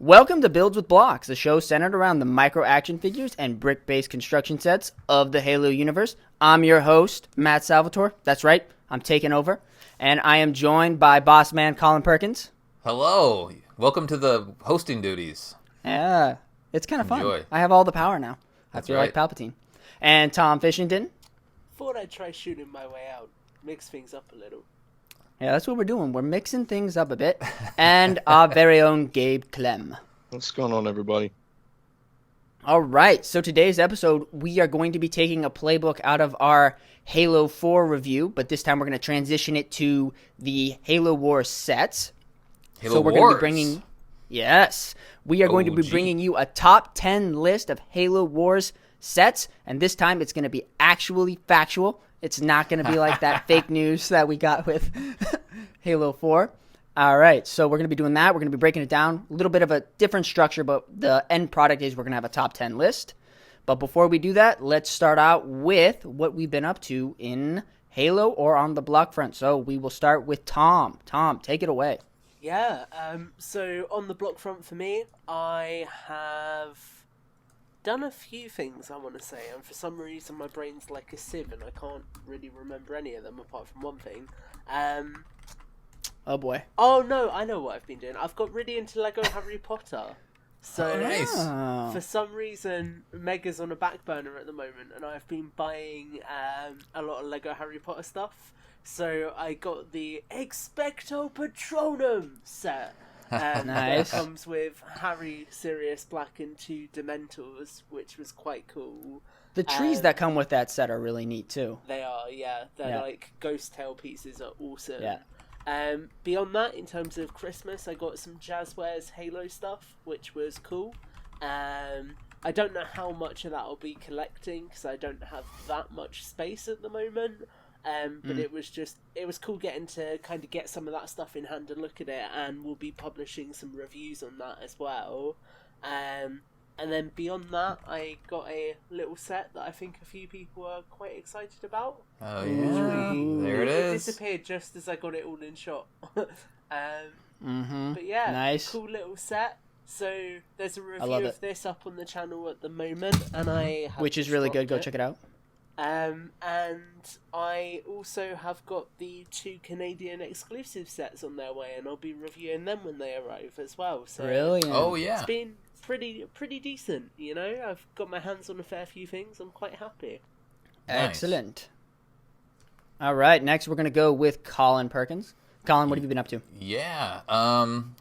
Welcome to Builds with Bloks, a show centered around the micro action figures and brick-based construction sets of the Halo universe. I'm your host, Matt Salvatore. That's right, I'm taking over. And I am joined by boss man Colin Perkins. Hello. Welcome to the hosting duties. Yeah, it's kind of fun. Enjoy. I have all the power now. That's I feel right. like Palpatine. And Tom Fishington. Thought I'd try shooting my way out. Mix things up a little. Yeah, that's what we're doing. We're mixing things up a bit. And our very own Gabe Clem. What's going on, everybody? All right, so today's episode, we are going to be taking a playbook out of our Halo 4 review, but this time we're going to transition it to the Halo Wars sets. Halo so we're Wars. going to be bringing, yes, we are going to be OG. bringing you a top 10 list of Halo Wars sets, and this time it's going to be actually factual. It's not going to be like that fake news that we got with Halo 4. All right, so we're going to be doing that. We're going to be breaking it down. A little bit of a different structure, but the end product is we're going to have a top 10 list. But before we do that, let's start out with what we've been up to in Halo or on the block front. So we will start with Tom. Tom, take it away. Yeah, so on the block front for me, I have done a few things, I want to say, and for some reason my brain's like a sieve and I can't really remember any of them apart from one thing. Oh, boy. Oh no, I know what I've been doing. I've got really into Lego Harry Potter. So Oh, nice. Oh. for some reason, Mega's on a back burner at the moment, and I've been buying a lot of Lego Harry Potter stuff. So I got the Expecto Patronum set. Nice. That comes with Harry, Sirius Black, and 2 Dementors, which was quite cool. The trees that come with that set are really neat, too. They are, yeah. They're Yeah. like ghost tail pieces are awesome. Yeah. Beyond that, in terms of Christmas, I got some Jazzwares Halo stuff, which was cool. I don't know how much of that I'll be collecting, because I don't have that much space at the moment. But it was cool getting to kind of get some of that stuff in hand and look at it, and we'll be publishing some reviews on that as well. And then beyond that, I got a little set that I think a few people are quite excited about. Oh, yeah. There it is. Disappeared just as I got it all in shot. Mm-hmm. But yeah, Nice. cool little set. So there's a love review it. of this up on the channel at the moment, and I have Which is just really good. dropped Go it. check it out. And I also have got the 2 Canadian exclusive sets on their way, and I'll be reviewing them when they arrive as well. So Brilliant. Oh, yeah. it's been pretty decent, you know. I've got my hands on a fair few things. I'm quite happy. Nice. Excellent. All right, next we're going to go with Colin Perkins. Colin, what have you been up to? Yeah.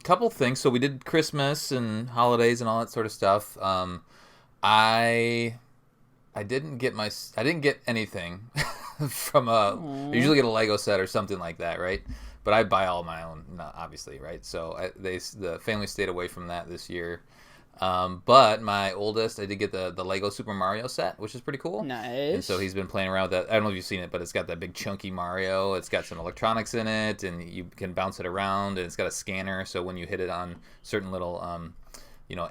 Couple things. So we did Christmas and holidays and all that sort of stuff. I didn't get anything from I usually get a Lego set or something like that, right? But I buy all my own, obviously, right? So the family stayed away from that this year. But my oldest, I did get the Lego Super Mario set, which is pretty cool. Nice. And so he's been playing around with that. I don't know if you've seen it, but it's got that big chunky Mario. It's got some electronics in it, and you can bounce it around, and it's got a scanner. So when you hit it on certain little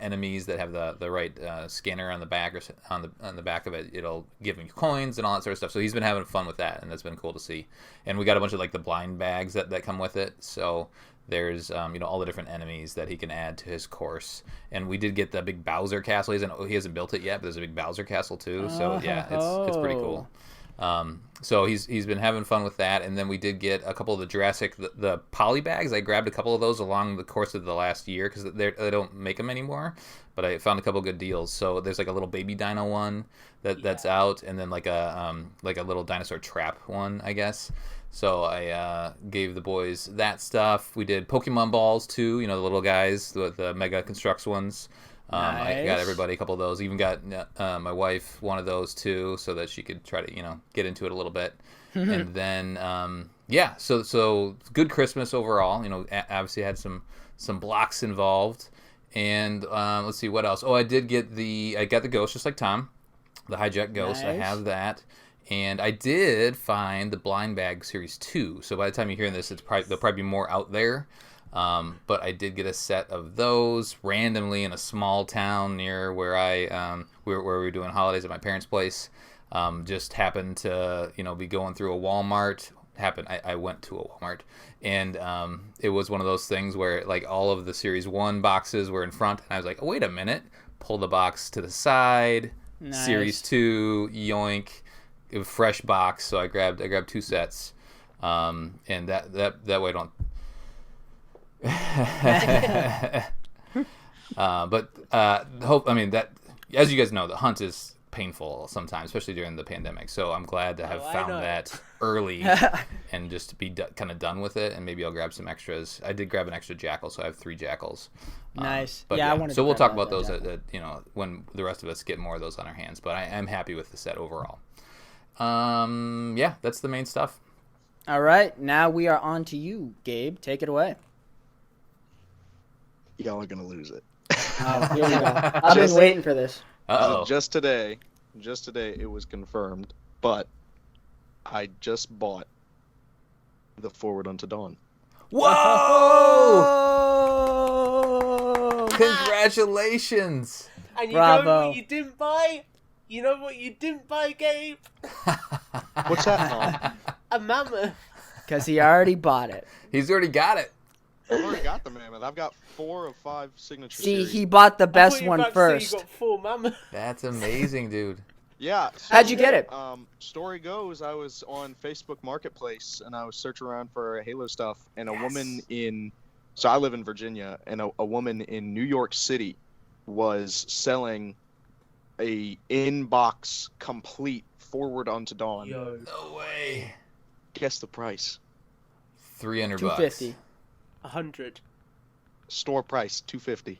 enemies that have the right scanner on the back or on the back of it, it'll give him coins and all that sort of stuff. So he's been having fun with that, and that's been cool to see. And we got a bunch of like the blind bags that come with it. So there's all the different enemies that he can add to his course. And we did get the big Bowser castle. He hasn't built it yet, but there's a big Bowser castle too. So yeah, it's pretty cool. So he's been having fun with that, and then we did get a couple of the Jurassic the poly bags. I grabbed a couple of those along the course of the last year because they don't make them anymore. But I found a couple good deals. So there's like a little baby dino one that's out, and then like a little dinosaur trap one, I guess. So I gave the boys that stuff. We did Pokemon balls too. The little guys, the Mega Constructs ones. I got everybody a couple of those. Even got my wife one of those too, so that she could try to get into it a little bit. And then so good Christmas overall. Obviously had some blocks involved. And let's see what else. Oh, I got the Ghost just like Tom, the hijack Ghost. Nice. I have that. And I did find the Blind Bag Series 2. So by the time you're hearing this, there'll probably be more out there. But I did get a set of those randomly in a small town near where we were doing holidays at my parents' place. Just happened to be going through a Walmart, happened. I went to a Walmart, and it was one of those things where like all of the Series 1 boxes were in front, and I was like, oh, wait a minute, pull the box to the side. Nice. Series 2, yoink, a fresh box. So I grabbed 2 sets, and that way I don't. Hope. I mean that, as you guys know, the hunt is painful sometimes, especially during the pandemic. So I'm glad to have found that early and just to be kind of done with it. And maybe I'll grab some extras. I did grab an extra jackal, so I have 3 jackals. Nice. But I wanted so to we'll grab talk about those that at when the rest of us get more of those on our hands. But I'm happy with the set overall. That's the main stuff. All right, now we are on to you, Gabe. Take it away. Y'all are gonna lose it. Oh, here we go. I've been waiting for this. Uh-oh. Just today, it was confirmed, but I just bought the Forward Unto Dawn. Whoa! Congratulations! And you Bravo. know what you didn't buy? You know what you didn't buy, Gabe? What's that, Mom? A mammoth. Because he already bought it. He's already got it. I've already got the mammoth. I've got 4 of 5 signature See, series. he bought the I best thought you were one about to say first. You got 4 mammoths. That's amazing, dude. Yeah. How'd you get it? Story goes, I was on Facebook Marketplace and I was searching around for Halo stuff, and a woman so I live in Virginia, and a woman in New York City was selling a in-box complete Forward Unto Dawn. Yo. No way. Guess the price. $300. $250. 100. Store price $250.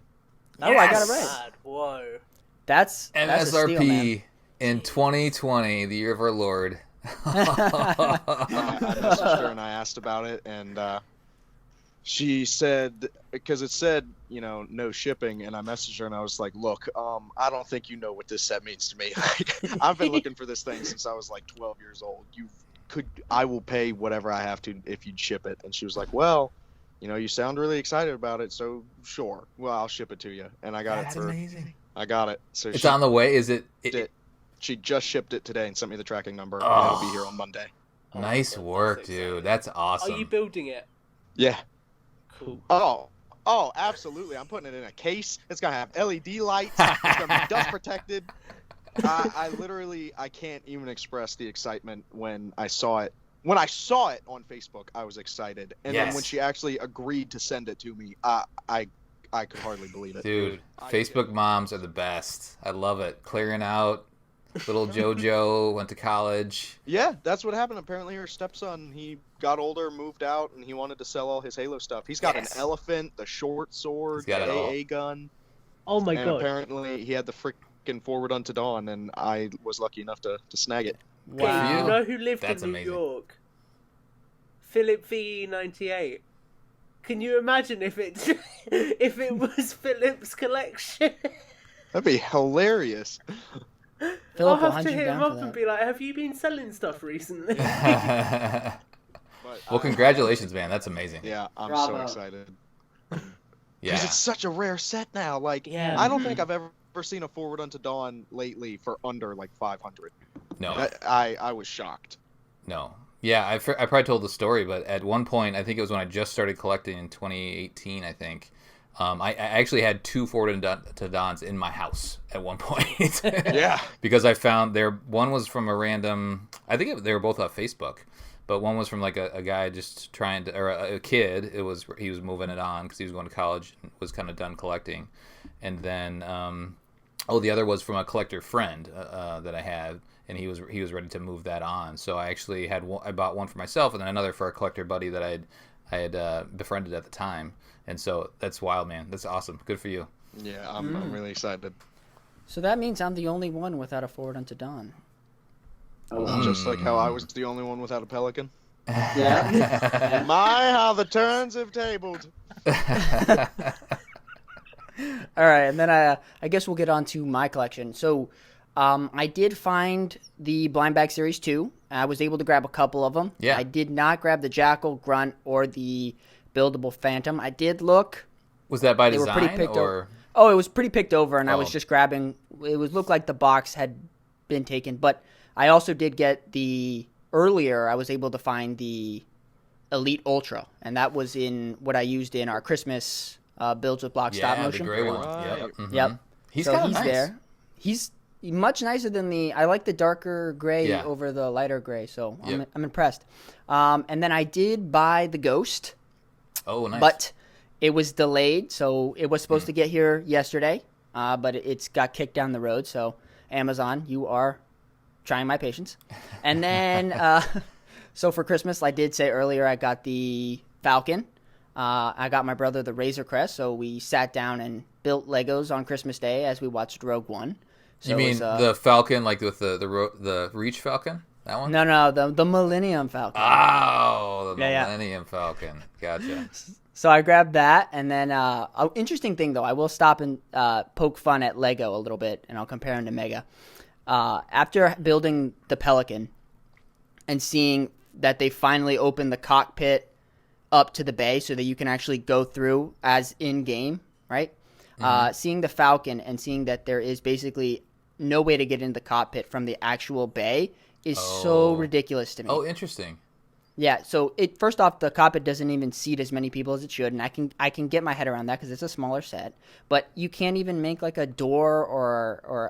Oh, I got it right. Mad. Whoa. That's a steal, man. MSRP in 2020, the year of our Lord. I messaged her and I asked about it, and she said, because it said, no shipping, and I messaged her and I was like, look, I don't think you know what this set means to me. Like, I've been looking for this thing since I was like 12 years old. I will pay whatever I have to if you'd ship it. And she was like, well, you sound really excited about it, so sure. Well, I'll ship it to you. And I got That's amazing. I got it. So It's on the way. Is it? She just shipped it today and sent me the tracking number. Oh. And it'll be here on Monday. Nice work, dude. That's awesome. Are you building it? Yeah. Cool. Oh, absolutely. I'm putting it in a case. It's going to have LED lights. It's going to be dust protected. I can't even express the excitement when I saw it. When I saw it on Facebook, I was excited. And then when she actually agreed to send it to me, I could hardly believe it. Dude, Facebook moms are the best. I love it. Clearing out. Little JoJo went to college. Yeah, that's what happened. Apparently her stepson, he got older, moved out, and he wanted to sell all his Halo stuff. He's got an elephant, the short sword, the AA gun. Oh my and god. Apparently he had the freaking Forward Unto Dawn, and I was lucky enough to snag it. Wow. You know who lived That's in New amazing. York? Philip VE98. Can you imagine if it was Philip's collection? That'd be hilarious. Philip I'll will have hunt to you hit him down up for and that. be like, have you been selling stuff recently? But Well, congratulations, man. That's amazing. Yeah, I'm Bravo. so excited. Yeah. Because it's such a rare set now. Like, Yeah. I don't think I've ever seen a Forward Unto Dawn lately for under like 500. No. I was shocked. No. Yeah, I probably told the story, but at one point, I think it was when I just started collecting in 2018, I think. I actually had 2 Forward Unto Dawns in my house at one point. Yeah. Because I found one was from a random, I think they were both off Facebook, but one was from like a guy just trying to, or a kid. He was moving it on because he was going to college and was kind of done collecting. And then, the other was from a collector friend that I had, and he was ready to move that on. So I actually I bought one for myself and then another for a collector buddy that I had befriended at the time. And so that's wild, man. That's awesome. Good for you. Yeah, I'm really excited. So that means I'm the only one without a Forward Unto Dawn. Just like how I was the only one without a Pelican. Yeah. My, how the turns have tabled. All right, and then I guess we'll get on to my collection. So I did find the Blind Bag Series 2. I was able to grab a couple of them. Yeah. I did not grab the Jackal, Grunt, or the buildable Phantom. I did look. Was that by They were design pretty picked or? Oh, it was pretty picked over, and I was Oh. just grabbing. It looked like the box had been taken, but I also did get the earlier I was able to find the Elite Ultra, and that was in what I used in our Christmas builds with Bloks stop Yeah, the motion. gray one. Right. Yep. Mhm. Yep. He's So kind of he's nice. there. He's much nicer than I like the darker gray Yeah. over the lighter gray, so Yep. I'm impressed. And then I did buy the Ghost, Oh, nice. but it was delayed, so it was supposed to get here yesterday, but it's got kicked down the road. So Amazon, you are trying my patience. And then, so for Christmas, I did say earlier I got the Falcon. I got my brother the Razor Crest, so we sat down and built Legos on Christmas Day as we watched Rogue One. So you it mean was, the Falcon, like with the Reach Falcon? That one? No, the Millennium Falcon. Oh, the Yeah. Millennium Falcon. Gotcha. So I grabbed that, and then interesting thing though, I will stop and poke fun at Lego a little bit, and I'll compare them to Mega. After building the Pelican and seeing that they finally opened the cockpit up to the bay so that you can actually go through as in game, right? Seeing the Falcon and seeing that there is basically no way to get into the cockpit from the actual bay is so ridiculous to me. Oh, interesting. Yeah, so first off, the cockpit doesn't even seat as many people as it should, and I can get my head around that because it's a smaller set. But you can't even make like a door or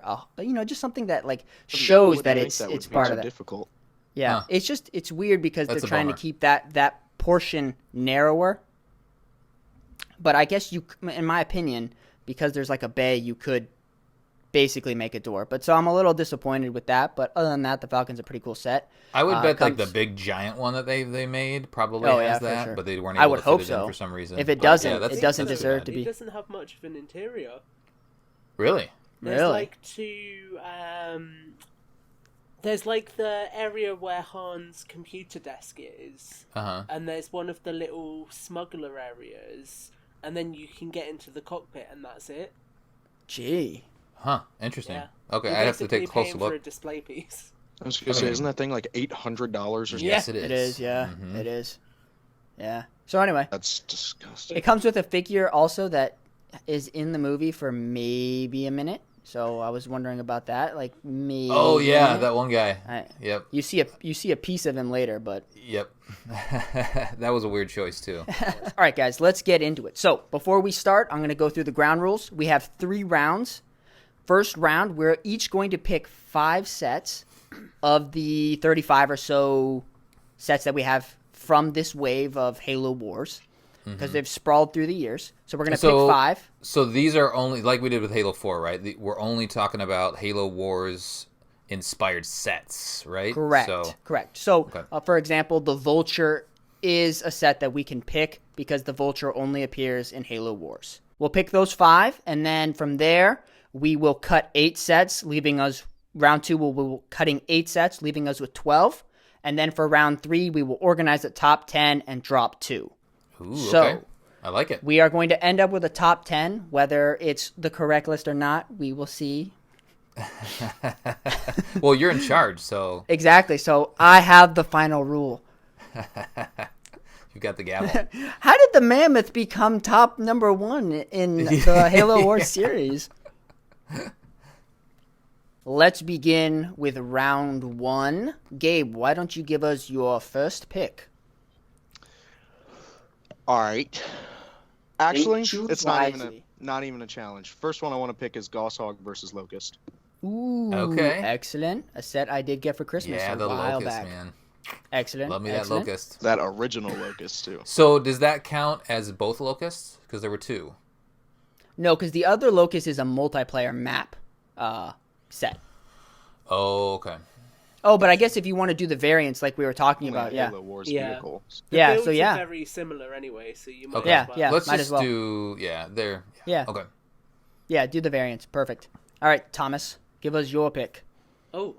just something that like shows Would that think it's would be part so of that. difficult. Yeah, Huh. it's weird because That's they're a trying to bummer. keep that portion narrower. But I guess in my opinion, because there's like a bay, you could basically make a door. But so I'm a little disappointed with that. But other than that, the Falcon's a pretty cool set. I would bet like the comes- big giant one that they made probably Oh, yeah, has for that, sure. but they weren't I able would to hope fit it in so. for some reason. If it But, doesn't, yeah, that's- it doesn't that's too deserve bad. to It be. doesn't have much of an interior. Really? There's Really? like there's like the area where Han's computer desk is, Uh-huh. and there's one of the little smuggler areas, and then you can get into the cockpit, and that's it. Gee. Huh. Interesting. Yeah. Okay, You're I'd have to basically take a closer paying for a look. display piece. I was gonna say, isn't that thing like $800 or something? Yes, it is. It is, yeah. Mhm. It is. Yeah. So anyway, That's disgusting. it comes with a figure also that is in the movie for maybe a minute. So I was wondering about that, like maybe. Oh a yeah, minute. that one guy. I- Yep. You see a piece of him later, but Yep. That was a weird choice too. all right, guys, let's get into it. So before we start, I'm going to go through the ground rules. We have 3 rounds. First round, we're each going to pick 5 sets of the 35 or so sets that we have from this wave of Halo Wars, because they've sprawled through the years. So we're going to So- pick 5. So these are only like we did with Halo 4, right? We're only talking about Halo Wars inspired sets, right? Correct. So, Correct. So, Okay. for example, the Vulture is a set that we can pick because the Vulture only appears in Halo Wars. We'll pick those 5, and then from there, we will cut 8 sets, leaving us... Round 2, we'll be cutting 8 sets, leaving us with 12. And then for round 3, we will organize the top 10 and drop 2. ooh, So- okay. I like it. We are going to end up with a top 10. Whether it's the correct list or not, we will see. Well, you're in charge, so Exactly. So I have the final rule. you got the gavel. How did the Mammoth become top number 1 in the Halo Wars series? Let's begin with round 1. Gabe, why don't you give us your first pick? All right. Actually, Choose it's wisely. not even a challenge. First one I want to pick is Goshawk versus Locust. Ooh, Okay. excellent. A set I did get for Christmas Yeah, a the while Locust, back. man. Excellent. Love me excellent. that Locust. That original Locust too. So does that count as both Locusts? Because there were 2. No, because the other Locust is a multiplayer map set. Oh, okay. Oh, but I guess if you want to do the variants like we were talking Only about, a yeah. Halo Wars Yeah. vehicle. The Yeah, builds so are yeah. very similar anyway, so you might Okay. Yeah, as well. yeah. Let's might just as well. do there. Yeah. Okay. Yeah, do the variants. Perfect. All right, Thomas, give us your pick. Oh,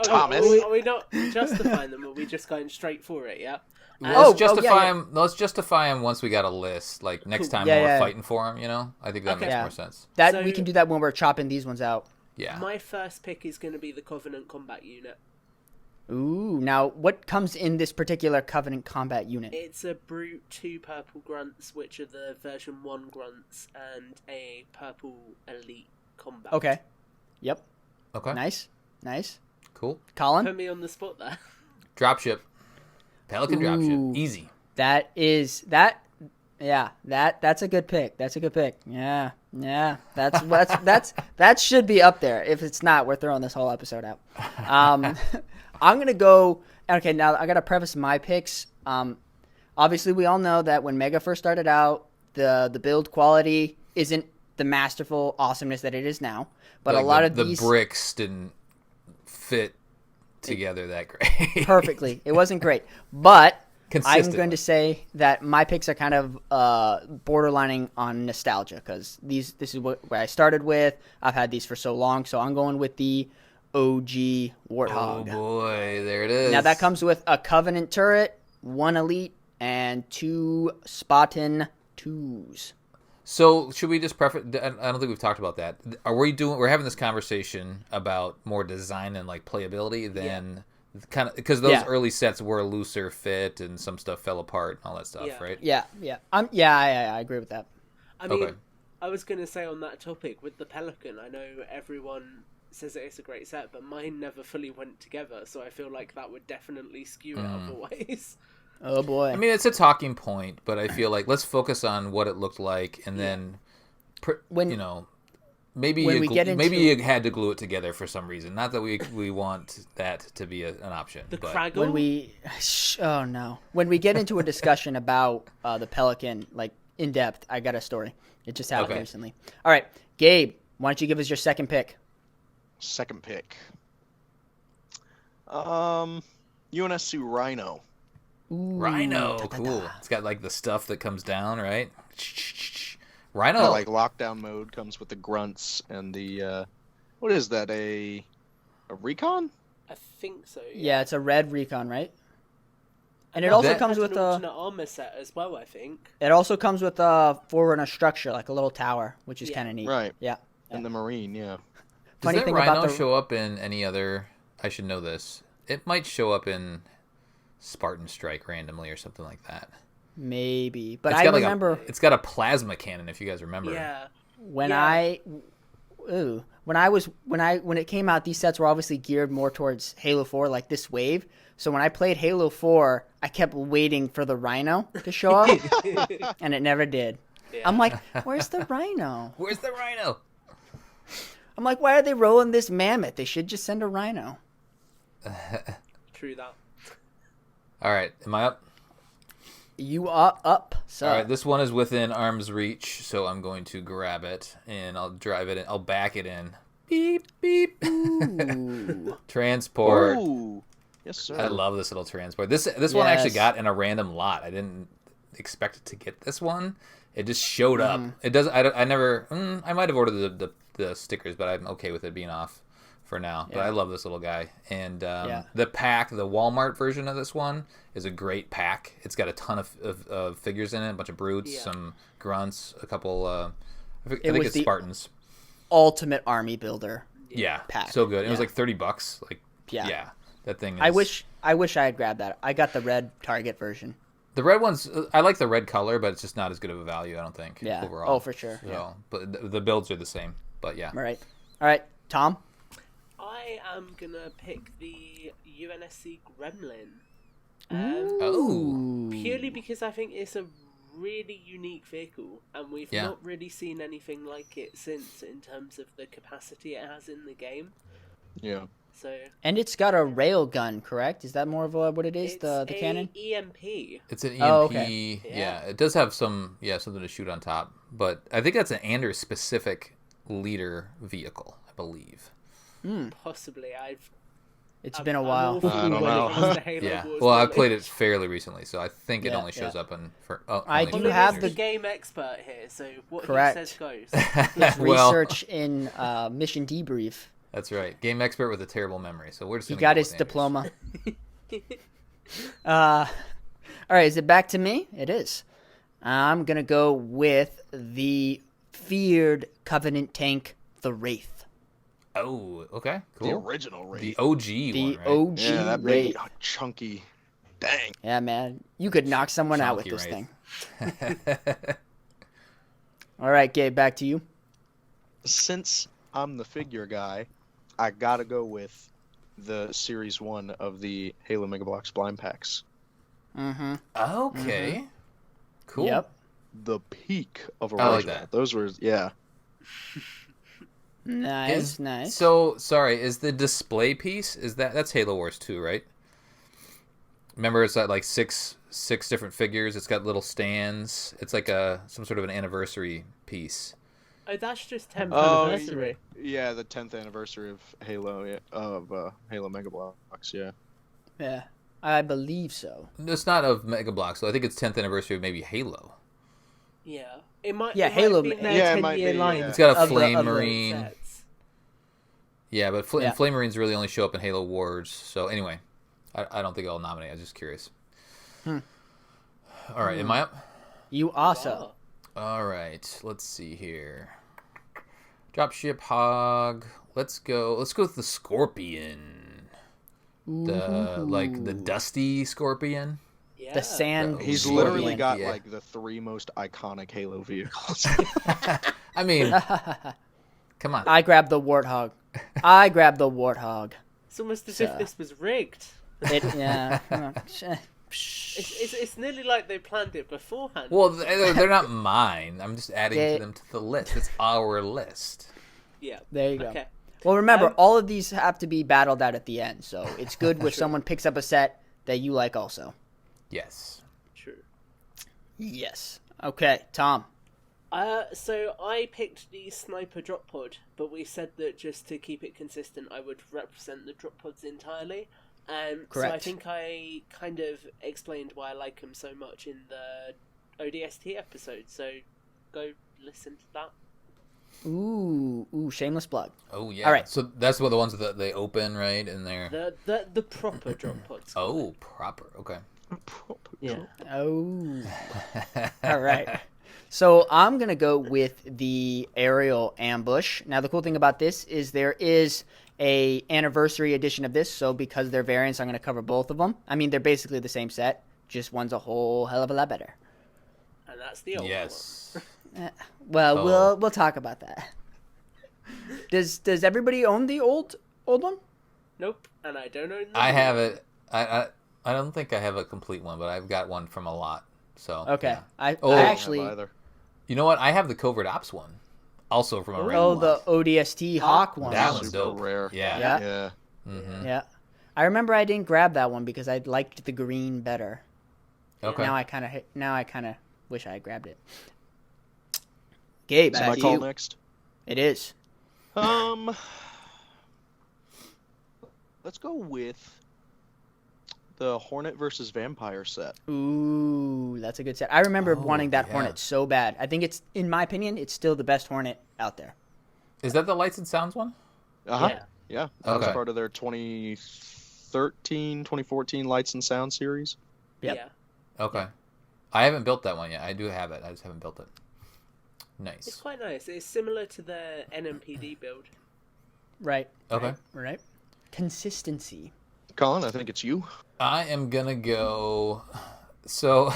Thomas. Are we not justifying them? Or are we just going straight for it? Yeah. Let's yeah, justify yeah. him. Let's justify him once we got a list. Like next time Yeah, when we're yeah. fighting for him, you know. I think that Okay. makes Yeah. more sense. That So- we can do that when we're chopping these ones out. Yeah. My first pick is going to be the Covenant Combat Unit. Ooh, now what comes in this particular Covenant combat unit? It's a brute, 2 purple grunts, which are the version 1 grunts, and a purple elite combat. Okay. Yep. Okay. Nice. Nice. Cool. Colin? Put me on the spot there. Dropship. Pelican Dropship. Easy. That's a good pick. That's a good pick. Yeah. That should be up there. If it's not, we're throwing this whole episode out. I'm gonna go. Okay, now I gotta preface my picks. Obviously, we all know that when Mega first started out, the build quality isn't the masterful awesomeness that it is now. But Like a lot of the these bricks didn't fit together that great. perfectly. It wasn't great, but I'm Consistently. going to say that my picks are kind of borderlining on nostalgia because this is what I started with. I've had these for so long, so I'm going with the OG Warthog. Oh boy, there it is. Now that comes with a Covenant turret, 1 Elite, and 2 Spartan 2s. So should we just preface? I don't think we've talked about that. We're having this conversation about more design and like playability than kind of because those early sets were looser fit and some stuff fell apart and all that stuff, right? Yeah. I agree with that. I mean, Okay. I was going to say on that topic with the Pelican, I know everyone says it's a great set, but mine never fully went together, so I feel like that would definitely skew it other ways. Oh boy. I mean, it's a talking point, but I feel like let's focus on what it looked like, and then, maybe when we get into- maybe you had to glue it together for some reason. Not that we want that to be an option. The but Craggle? When we get into a discussion about the Pelican, like in depth, I got a story. It just happened recently. All right, Gabe, why don't you give us your second pick? Second pick. UNSC Rhino. Ooh, Rhino, cool. It's got like the stuff that comes down, right? Rhino, Like lockdown mode comes with the grunts and the what is that? A recon? I think so. Yeah, it's a red recon, right? And it also that- comes Has with an a. alternate armor set as well, I think. It also comes with a forerunner structure, like a little tower, which is Yeah. kind of neat. Right. Yeah. And the Marine, yeah. does Funny that thing Rhino about the show up in any other? I should know this. It might show up in Spartan Strike randomly or something like that. maybe, but It's I got like remember it's got a plasma cannon. If you guys remember. Yeah. when Yeah. when it came out, these sets were obviously geared more towards Halo 4, like this wave. So when I played Halo 4, I kept waiting for the Rhino to show up, and it never did. Yeah. I'm like, where's the Rhino? Where's the Rhino? I'm like, why are they rolling this mammoth? They should just send a Rhino. True that. All right, am I up? You are up, so. All right, this one is within arm's reach, so I'm going to grab it and I'll drive it in. I'll back it in. Beep beep. Ooh. Transport. Ooh. Yes, sir. I love this little transport. This one I actually Yes. got in a random lot. I didn't expect it to get this one. It just showed up. Mm. It does. I never. I might have ordered the stickers, but I'm okay with it being off for now. But Yeah. I love this little guy. And Yeah. the pack, the Walmart version of this one, is a great pack. It's got a ton of figures in it, a bunch of brutes, Yeah. some grunts, a couple. I think was it's the Spartans. Ultimate army builder. Yeah, pack. so good. It was Yeah. like $30. Like Yeah. that thing. Is... I wish I had grabbed that. I got the red Target version. The red ones, I like the red color, but it's just not as good of a value, I don't think. Yeah. Overall. Oh, for sure. So, Yeah. but the builds are the same. But yeah. All right, Tom. I am gonna pick the UNSC Gremlin. Oh. Purely because I think it's a really unique vehicle, and we've Yeah. not really seen anything like it since in terms of the capacity it has in the game. Yeah. So And it's got a rail gun, correct? Is that more of what it is? it's The a cannon? EMP. It's an EMP. Oh, okay. Yeah. It does have something to shoot on top. But I think that's an Anders specific leader vehicle, I believe. Possibly. It's I'm- been a I'm while. awful I don't when it know. comes to Halo Yeah. Wars Well, I knowledge. played it fairly recently, so I think it Yeah, only shows yeah. up in for. Oh, I only do for Colin have is the- the game expert here, so what Correct. he says goes. His well, research in mission debrief. that's right. Game expert with a terrible memory. So we're just He gonna got go his with Anders. diploma. All right, is it back to me? It is. I'm going to go with the feared Covenant tank, the Wraith. Oh, okay, The cool. original Wraith. The OG The one, right? OG Yeah, that Wraith. big chunky. Dang. Yeah, man. You could knock someone out with Chunky this Wraith. thing. All right, Gabe, back to you. Since I'm the figure guy, I gotta go with the Series 1 of the Halo Mega Bloks blind packs. Mm-hmm. Okay. Cool. Yep. The peak of I like original. that. Those were, yeah. Nice, nice. So, sorry, is the display piece, that's Halo Wars 2, right? Remember, it's got like six different figures. It's got little stands. It's like some sort of an anniversary piece. Oh, that's just 10th Oh, anniversary. Yeah, the 10th anniversary of Halo, Halo Mega Bloks, yeah. Yeah, I believe so. It's not of Mega Bloks, so I think it's 10th anniversary of maybe Halo. Yeah. It might, Yeah, it Halo- might be in their Yeah, it might 10-year be, line. yeah. It's got a Of the- Flame of the Marine. Sets. Yeah, but Yeah. Flame Marines really only show up in Halo Wars. So anyway, I don't think I'll nominate. I was just curious. All right, am I up? You also. All right, let's see here. Dropship Hog. Let's go with the Scorpion. The dusty Scorpion. Yeah. The sand. He's Scorpion, literally got yeah. like the 3 most iconic Halo vehicles. I mean, come on. I grabbed the Warthog. I grabbed the Warthog. It's almost as if this was rigged. Yeah. It's nearly like they planned it beforehand. Well, they're not mine. I'm just adding They- to them to the list. It's our list. Yeah. There you go. Okay. Well, remember, Um, all of these have to be battled out at the end, so it's good when someone picks up a set that you like also. Yes. True. Yes. Okay, Tom. So I picked the sniper drop pod, but we said that just to keep it consistent, I would represent the drop pods entirely. So I Correct. think I kind of explained why I like them so much in the ODST episode. So go listen to that. Ooh, shameless plug. Oh yeah. All right. So that's what the ones that they open, right? And they're The proper drop pods. oh proper. Okay. Yeah. Oh. All right. So I'm going to go with the aerial ambush. Now, the cool thing about this is there is a anniversary edition of this, so because they're variants, I'm going to cover both of them. I mean, they're basically the same set, just one's a whole hell of a lot better. And that's the old Yes. Well, Oh. we'll talk about that. Does everybody own the old one? one. Nope. And I don't own the I new have one. it. I don't think I have a complete one, but I've got one from a lot. So Okay. yeah. I Oh. actually. Either. You know what? I have the Covert Ops one, also from a Oh, random Oh, lot. the ODST Hawk one. That one's Super dope. rare. Yeah. Yeah. Yeah. Mm-hmm. Yeah. I remember I didn't grab that one because I liked the green better. Okay. Now I kind of wish I had grabbed it. Gabe, Is back my to call you. next? It is. Let's go with the Hornet versus Vampire set. Ooh, that's a good set. I remember Oh, wanting that yeah. Hornet so bad. I think it's, in my opinion, it's still the best Hornet out there. Is that the Lights and Sounds one? Uh-huh. Yeah. Yeah. That was Okay. part of their 2013, 2014 Lights and Sound series. Yep. Yeah. Okay. I haven't built that one yet. I do have it. I just haven't built it. It's Nice. quite nice. It's similar to the NMPD build. Right. Okay. Right. Consistency. Colin, I think it's you. I am gonna go. So,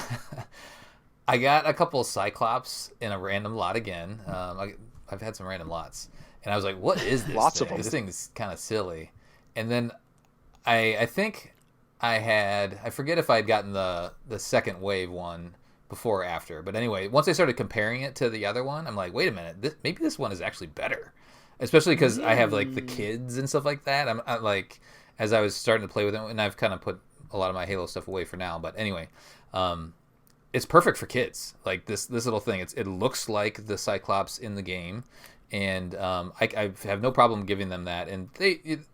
I got a couple of Cyclops in a random lot again. I've had some random lots, and I was like, "What is this? Lots of thing? them. This thing's kind of silly." And then I think I forget if I'd gotten the second wave one before or after. But anyway, once I started comparing it to the other one, I'm like, "Wait a minute, maybe this one is actually better." Especially because I have like the kids and stuff like that. I'm like, as I was starting to play with them, and I've kind of put a lot of my Halo stuff away for now. But anyway, it's perfect for kids. Like this little thing. It looks like the Cyclops in the game, and I have no problem giving them that. And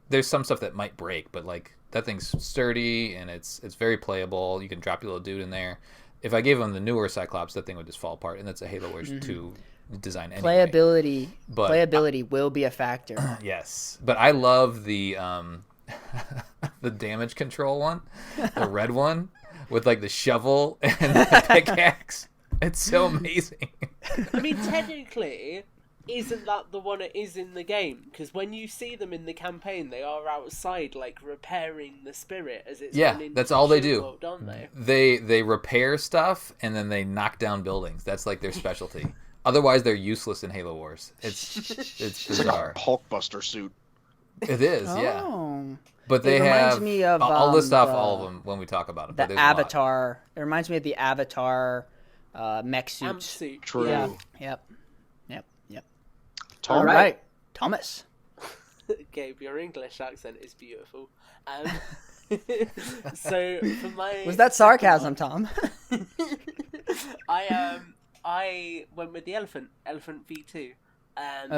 there's some stuff that might break, but like that thing's sturdy and it's very playable. You can drop your little dude in there. If I gave them the newer Cyclops, that thing would just fall apart, and that's a Halo Wars 2 design anyway. Playability will be a factor. Yes, but I love the the damage control one, the red one with like the shovel and the pickaxe. It's so amazing. I mean, technically, isn't that the one it is in the game? Because when you see them in the campaign, they are outside, like, repairing the spirit as it's Yeah, gone into that's the all they shield do. world, aren't they? They repair stuff and then they knock down buildings. That's like their specialty. Otherwise, they're useless in Halo Wars. It's It's like bizarre. a Hulkbuster suit. It is, yeah. Oh. But they It reminds have. me of, I'll list off the- all of them when we talk about it. But The there's a lot. Avatar. It reminds me of the Avatar mech Amp suits. suit. True. Yeah. Yep. Tom, All right, Thomas. Gabe, your English accent is beautiful. So for my Was that sarcasm, Tom? I went with the Elephant V2. Oh. And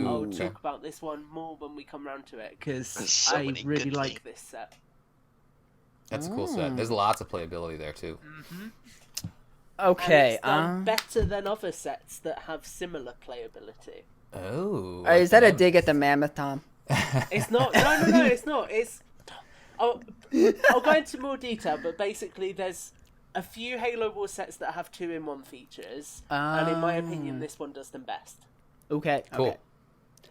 I'll Okay. talk about this one more when we come round to it because There's so I many really good like this set. That's a cool set. There's lots of playability there too. Okay. And it's done better than other sets that have similar playability. Oh. Is that a dig at the mammoth, Tom? It's not. No, it's not. It's. I'll go into more detail, but basically, there's a few Halo Wars sets that have 2-in-1 features, and in my opinion, this one does them best. Okay. Cool. Okay.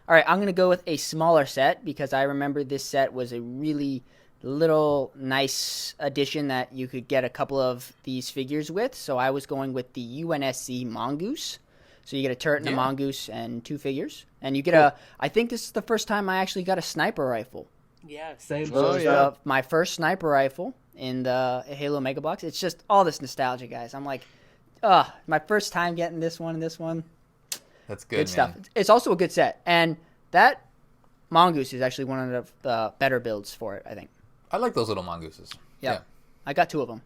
All right, I'm going to go with a smaller set because I remember this set was a really little nice addition that you could get a couple of these figures with. So I was going with the Unsc Mongoose. So you get a turret and a mongoose and 2 figures. And you get I think this is the first time I actually got a sniper rifle. Yeah, same. Oh, It was, yeah. my first sniper rifle in the Halo Mega Bloks. It's just all this nostalgia, guys. I'm like, my first time getting this one and this one. That's good, Good man. stuff. It's also a good set. And that mongoose is actually one of the better builds for it, I think. I like those little mongooses. Yep. I got 2 of them.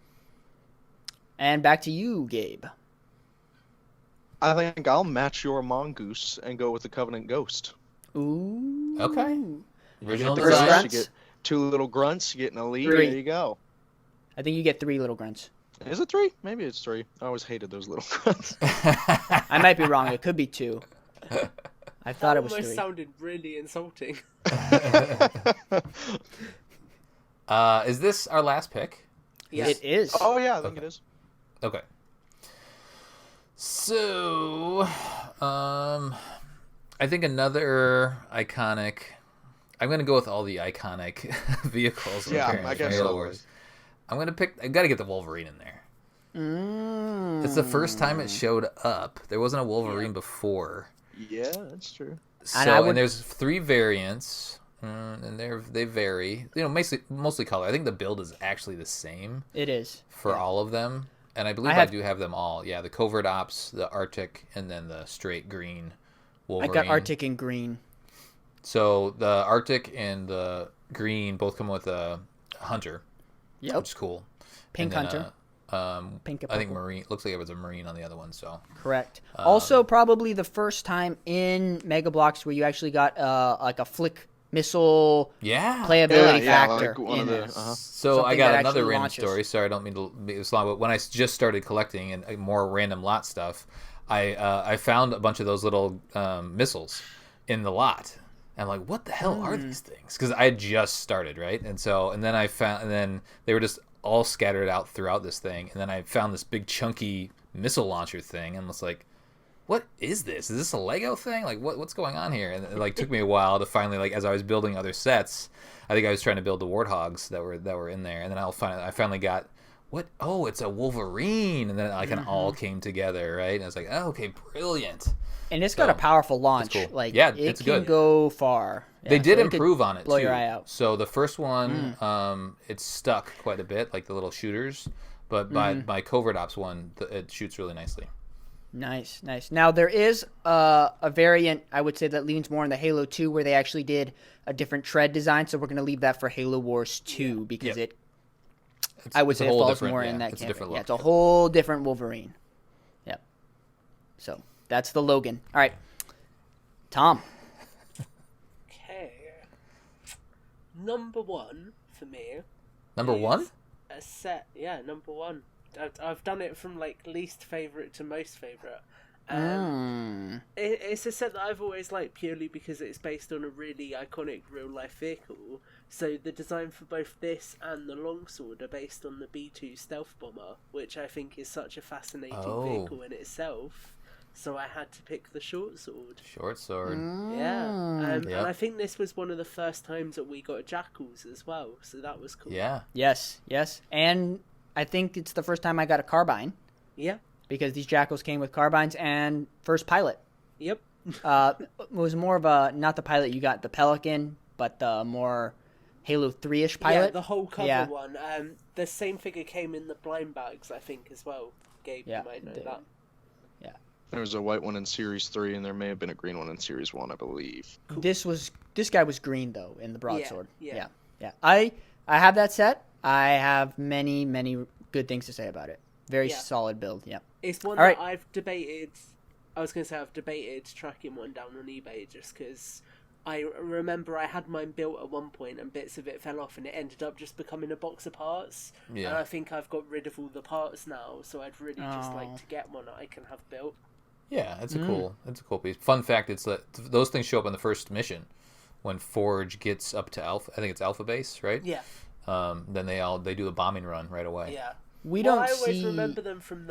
And back to you, Gabe. I think I'll match your mongoose and go with the Covenant Ghost. Ooh. Okay. Original First design. round. You get 2 little grunts, you get an elite. 3. There you go. I think you get 3 little grunts. Is it 3? Maybe it's 3. I always hated those little grunts. I might be wrong. It could be 2. I thought it was almost 3. sounded really insulting. Is this our last pick? Yes. It is. Oh yeah, I think it is. Okay. So, I think another iconic. I'm gonna go with all the iconic vehicles. Yeah, appearing I in guess Halo so. Wars. I'm gonna pick. I gotta get the Wolverine in there. It's the first time it showed up. There wasn't a Wolverine before. Yeah, that's true. So, would- and there's 3 variants, and they vary. You know, mostly color. I think the build is actually the same It is. for all of them, and I believe I I do have them all. Yeah, the Covert Ops, the Arctic, and then the straight green Wolverine. I got Arctic and green. So the Arctic and the green both come with a hunter, Yep. which is cool. Pink And then, hunter. Pink and I think purple. marine. Looks like it was a marine on the other one. So Correct. Also, probably the first time in Mega Bloks where you actually got like a flick missile yeah. playability Yeah, factor like one in of the- there. So I Something got that another actually random launches. story. Sorry, I don't mean to be this long, but when I just started collecting and more random lot stuff, I found a bunch of those little missiles in the lot. And I'm like, what the hell are these things? Because I had just started, right? And then they were just all scattered out throughout this thing. And then I found this big chunky missile launcher thing, and was like, what is this? Is this a Lego thing? Like, what's going on here? And it like took me a while to finally, like, as I was building other sets, I think I was trying to build the Warthogs that were in there, and then I finally got, what? Oh, it's a Wolverine, and then it kind of all came together, right? And I was like, oh, okay, brilliant. And it's got a powerful launch. cool. Like, Yeah, it it's can good. go far. They Yeah, did so it could improve on it blow too. your eye out. So the first one, it stuck quite a bit, like the little shooters. But by my Covert Ops one, it shoots really nicely. Nice, nice. Now there is a variant, I would say, that leans more on the Halo 2, where they actually did a different tread design. So we're going to leave that for Halo Wars 2 because Yep. I would It's a say it whole falls different- more yeah, in that it's a campaign. different Yeah, look. it's a whole different Wolverine. Yep. So that's the Logan. All right, Tom. Okay. Number 1 for me. Number is one? A set, yeah, number 1. I've done it from like least favorite to most favorite. It's a set that I've always liked purely because it's based on a really iconic real life vehicle. So the design for both this and the longsword are based on the B2 stealth bomber, which I think is such a fascinating vehicle in itself. So I had to pick the short sword. Short sword. Yeah, and Yep. I think this was one of the first times that we got jackals as well, so that was cool. Yeah. Yes, yes, and I think it's the first time I got a carbine Yeah. because these jackals came with carbines and first pilot. Yep. It was more of a not the pilot you got, the Pelican, but the more Halo 3-ish pilot. Yeah, the whole cover Yeah. one. The same figure came in the blind bags, I think, as well. Gabe, Yeah, you might know it did. that. There was a white one in Series 3, and there may have been a green one in Series 1, I believe. This guy was green though in the broadsword. Yeah. I have that set. I have many good things to say about it. Very Yeah. solid build. Yeah. It's one All right. that I've debated. I was going to say I've debated tracking one down on eBay just because I remember I had mine built at one point and bits of it fell off and it ended up just becoming a box of parts. Yeah. And I think I've got rid of all the parts now, so I'd really just Oh. like to get one that I can have built. Yeah, it's a cool piece. Fun fact: it's that those things show up in the first mission when Forge gets up to Alpha. I think it's Alpha Base, right? Yeah. Then they do the bombing run right away. Yeah. We Well, don't I always see. remember them from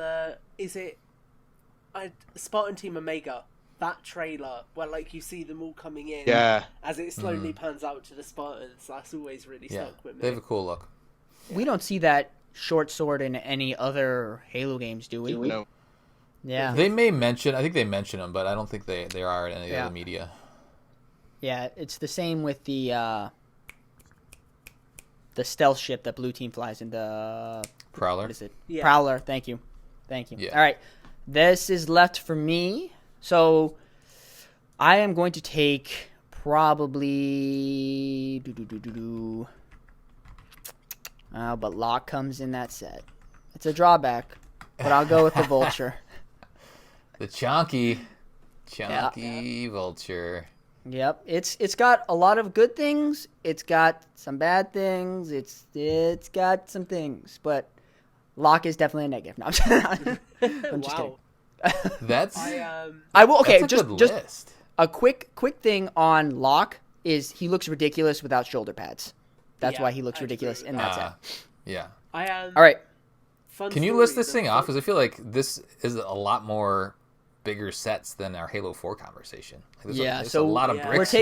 Spartan Team Omega, that trailer where like you see them all coming in Yeah. as it slowly pans out to the Spartans. That's always really Yeah, stuck with me. they have a cool look. We don't see that short sword in any other Halo games, do we? No. Yeah. They may mention. I think they mention them, but I don't think they are in any Yeah. other media. Yeah, it's the same with the stealth ship that Blue Team flies in, the Prowler. what is it? Yeah. Prowler. Thank you. Yeah. All right, this is left for me. So I am going to take probably but Locke comes in that set. It's a drawback, but I'll go with the Vulture. The chonky Vulture. Yep, it's got a lot of good things. It's got some bad things. It's got some things, but Locke is definitely a negative. No, I'm just kidding. That's I will. Okay, that's a good just list. a quick thing on Locke is he looks ridiculous without shoulder pads. That's Yeah, why he looks I agree ridiculous with in that. that set. Yeah. All right, Can you list this thing off? Because I feel like this is a lot more bigger sets than our Halo 4 conversation. Like there's a lot of yeah. bricks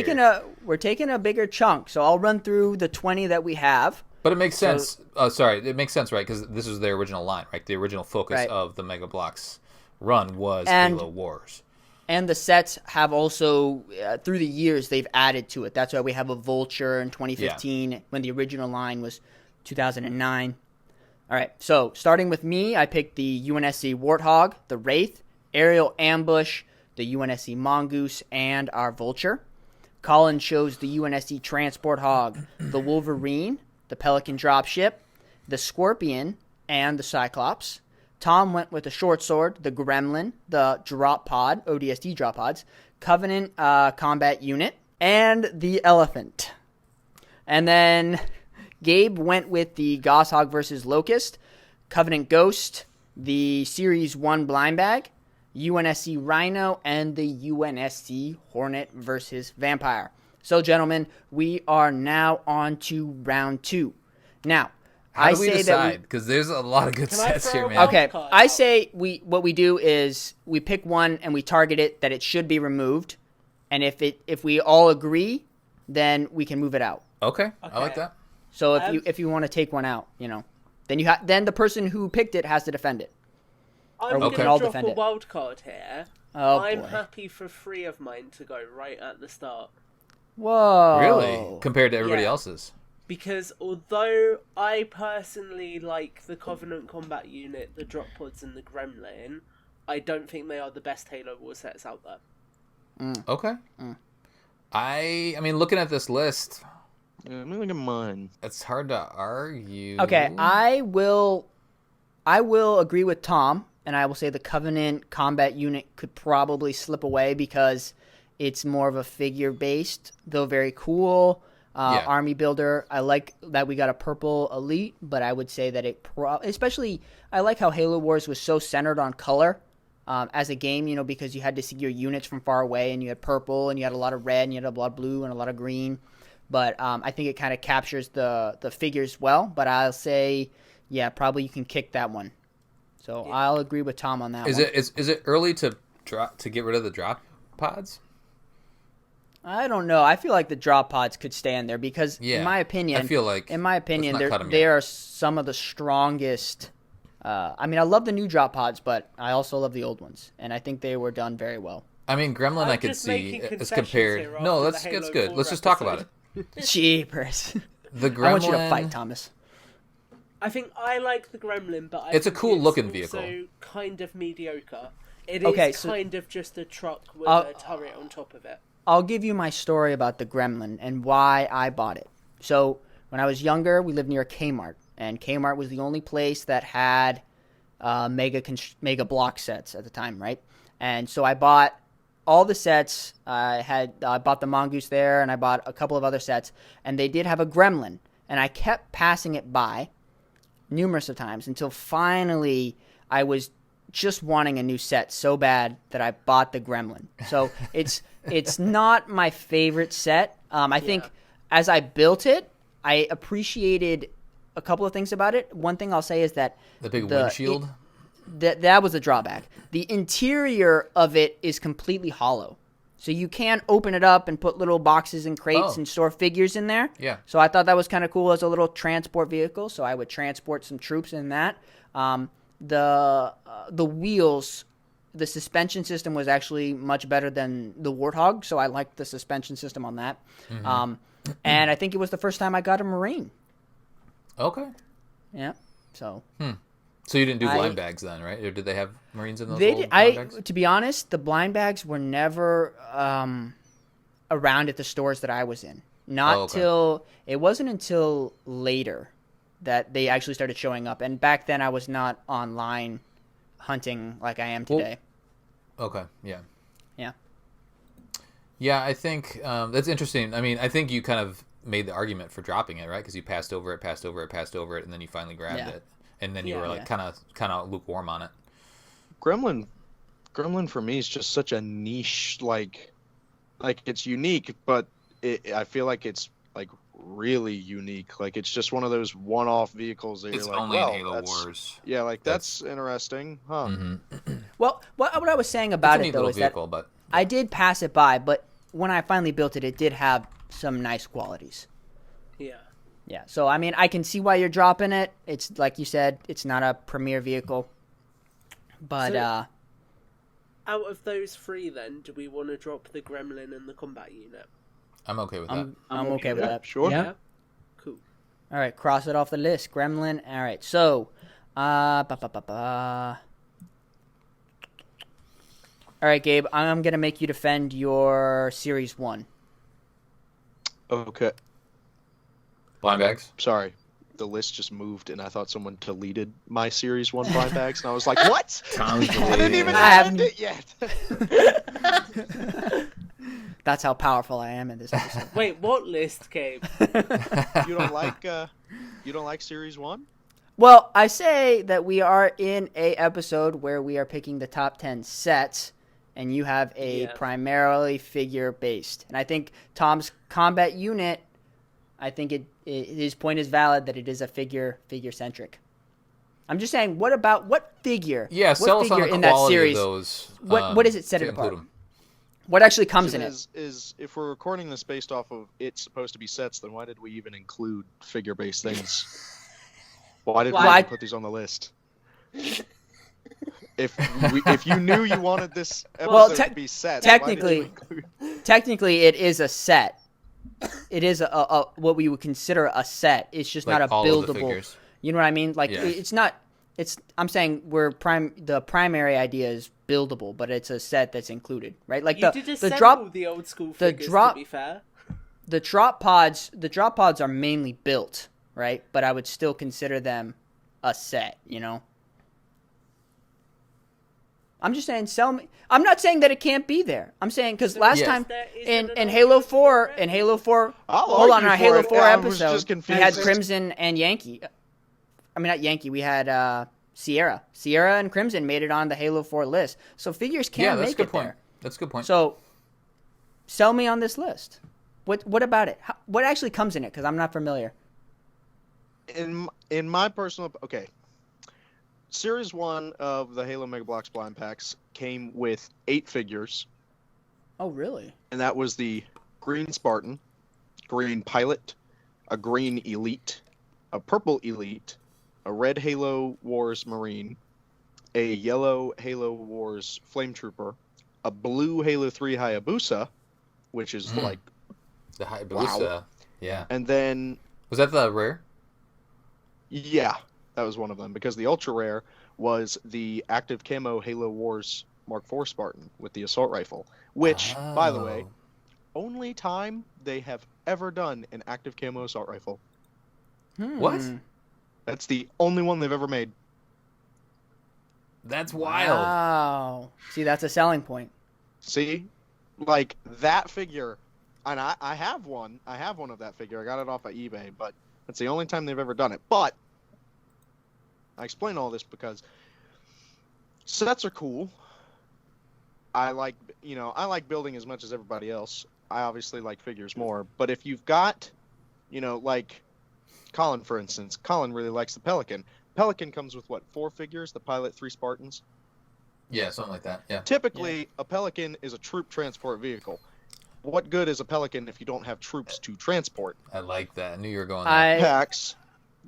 we're taking a bigger chunk. So I'll run through the 20 that we have. But it makes sense. It makes sense, right? Because this is their original line, right? The original focus Right. of the Mega Bloks run was And- Halo Wars. And the sets have also, through the years, they've added to it. That's why we have a Vulture in 2015 when the original line was 2009. All right, so starting with me, I picked the UNSC Warthog, the Wraith, Aerial Ambush, the UNSC Mongoose, and our Vulture. Colin chose the UNSC Transport Hog, the Wolverine, the Pelican Dropship, the Scorpion, and the Cyclops. Tom went with the short sword, the Gremlin, the drop pod, ODST drop pods, Covenant combat unit, and the Elephant. And then Gabe went with the Goshawk versus Locust, Covenant Ghost, the Series 1 blind bag, UNSC Rhino, and the UNSC Hornet versus Vampire. So, gentlemen, we are now on to round 2. Now, How do we decide? Because there's a lot of good Can I sets throw here, a man. wild Okay, card I out? say what we do is we pick one and we target it that it should be removed, and if we all agree, then we can move it out. Okay, I like Okay. that. So if you want to take one out, then then the person who picked it has to defend it. I'm Or we going can to all drop defend a it. wild card here. Oh I'm boy! happy for 3 of mine to go right at the start. Whoa! Really? Compared to everybody Yeah. else's. Because although I personally like the Covenant combat unit, the drop pods, and the Gremlin, I don't think they are the best Halo War sets out there. Okay. I mean, looking at this list, Yeah, let me look at mine. it's hard to argue. Okay, I will agree with Tom, and I will say the Covenant combat unit could probably slip away because it's more of a figure-based, though very cool army builder. I like that we got a purple elite, but I would say that especially I like how Halo Wars was so centered on color as a game, because you had to see your units from far away, and you had purple, and you had a lot of red, and you had a lot of blue, and a lot of green. But I think it kind of captures the figures well. But I'll say, yeah, probably you can kick that one. So I'll agree with Tom on that one. Is it early to get rid of the drop pods? I don't know. I feel like the drop pods could stay in there because, in my opinion, I feel like let's not cut 'em they yet. are some of the strongest. I mean, I love the new drop pods, but I also love the old ones, and I think they were done very well. I mean, Gremlin, I'm I could just see making as concessions compared. here No, after that's the Halo good. 4 Let's just talk about it. episode. Jeepers. The Gremlin. I want you to fight, Thomas. I think I like the Gremlin, but It's a think cool-looking it's also vehicle. kind of mediocre. It Okay, is so- kind of just a truck with a turret on top of it. I'll give you my story about the Gremlin and why I bought it. So when I was younger, we lived near a Kmart, and Kmart was the only place that had mega block sets at the time, right? And so I bought all the sets. I bought the Mongoose there, and I bought a couple of other sets, and they did have a Gremlin, and I kept passing it by numerous of times until finally I was just wanting a new set so bad that I bought the Gremlin. So it's not my favorite set. I think as I built it, I appreciated a couple of things about it. One thing I'll say is that The big windshield. that was a drawback. The interior of it is completely hollow. So you can open it up and put little boxes and crates and store figures in there. Yeah. So I thought that was kind of cool as a little transport vehicle. So I would transport some troops in that. The wheels, the suspension system was actually much better than the Warthog. So I liked the suspension system on that. Mm-hmm. And I think it was the first time I got a Marine. Okay. Yeah. So So you didn't do blind bags then, right? Or did they have Marines in those? they old did, blind bags? to be honest, the blind bags were never around at the stores that I was in. It wasn't until later that they actually started showing up. And back then I was not online hunting like I am today. Okay. Yeah. Yeah. Yeah, I think that's interesting. I mean, I think you kind of made the argument for dropping it, right? Because you passed over it, and then you finally grabbed it, and then you were like kind of lukewarm on it. Gremlin for me is just such a niche, like it's unique, but I feel like it's like really unique. Like it's just one of those one-off vehicles that It's you're like, only well, in Halo Wars. Yeah, like that's interesting, huh? Mm-hmm. Well, what I was saying about It's a it neat though little is vehicle, that but I did pass it by, but when I finally built it, it did have some nice qualities. Yeah. Yeah, so I mean, I can see why you're dropping it. It's like you said, it's not a premier vehicle. But So- Out of those three, then, do we want to drop the Gremlin and the combat unit? I'm okay with that. I'm okay with that. Sure. Yeah. Cool. All right, cross it off the list. Gremlin. All right, so, all right, Gabe, I'm gonna make you defend your Series 1. Okay. Blind bags. Sorry. The list just moved, and I thought someone deleted my Series 1 blind bags, and I was like, what? Tom's I didn't even I defend it yet. That's how powerful I am in this episode. Wait, what list, Gabe? You don't like Series 1? Well, I say that we are in a episode where we are picking the top 10 sets, and you have a primarily figure-based. And I think Tom's combat unit, I think his point is valid that it is a figure-centric. I'm just saying, what figure? Yeah, what sell us on figure the in that quality series? of those. What does it set to it apart? include 'em. What actually comes in it? Is if we're recording this based off of it's supposed to be sets, then why did we even include figure-based things? Why did we even put these on the list? If you knew you wanted this episode to be sets, technically, why did you include... technically, it is a set. It is a what we would consider a set. It's just Like not a all of the buildable. figures. You know what I mean? Like Yeah. it's not. It's. I'm saying the primary idea is buildable, but it's a set that's included, right? Like You did the assemble drop the old school the figures, drop- to be fair. the drop pods. The drop pods are mainly built, right? But I would still consider them a set. You know. I'm just saying, sell me. I'm not saying that it can't be there. I'm saying because last time There isn't in an Halo argument 4, for it. in Halo 4, I'll hold on, argue our for Halo it. 4 I was episode, just we had confused. Crimson and Yankee. I mean, not Yankee. We had Sierra. Sierra and Crimson made it on the Halo 4 list. So figures Yeah, can that's a make good it point. there. That's a good point. So sell me on this list. What about it? What actually comes in it? Because I'm not familiar. In my personal Series 1 of the Halo Mega Bloks blind packs came with 8 figures, Oh, really? and that was the green Spartan, green Pilot, a green Elite, a purple Elite, a red Halo Wars Marine, a yellow Halo Wars Flame Trooper, a blue Halo 3 Hayabusa, which is like the Hayabusa. Yeah. And then Was that the rare? yeah, that was one of them because the ultra rare was the active camo Halo Wars Mark IV Spartan with the assault rifle, which, by the way, only time they have ever done an active camo assault rifle. What? That's the only one they've ever made. That's wild. Wow. See, that's a selling point. See, like that figure, and I have one. I have one of that figure. I got it off of eBay, but that's the only time they've ever done it. But I explain all this because sets are cool. I like building as much as everybody else. I obviously like figures more. But if you've got, like Colin, for instance, Colin really likes the Pelican. Pelican comes with what, 4 figures? The pilot, 3 Spartans. Yeah, something like that. Yeah. Typically, a Pelican is a troop transport vehicle. What good is a Pelican if you don't have troops to transport? I like that. I knew you were going there. Packs,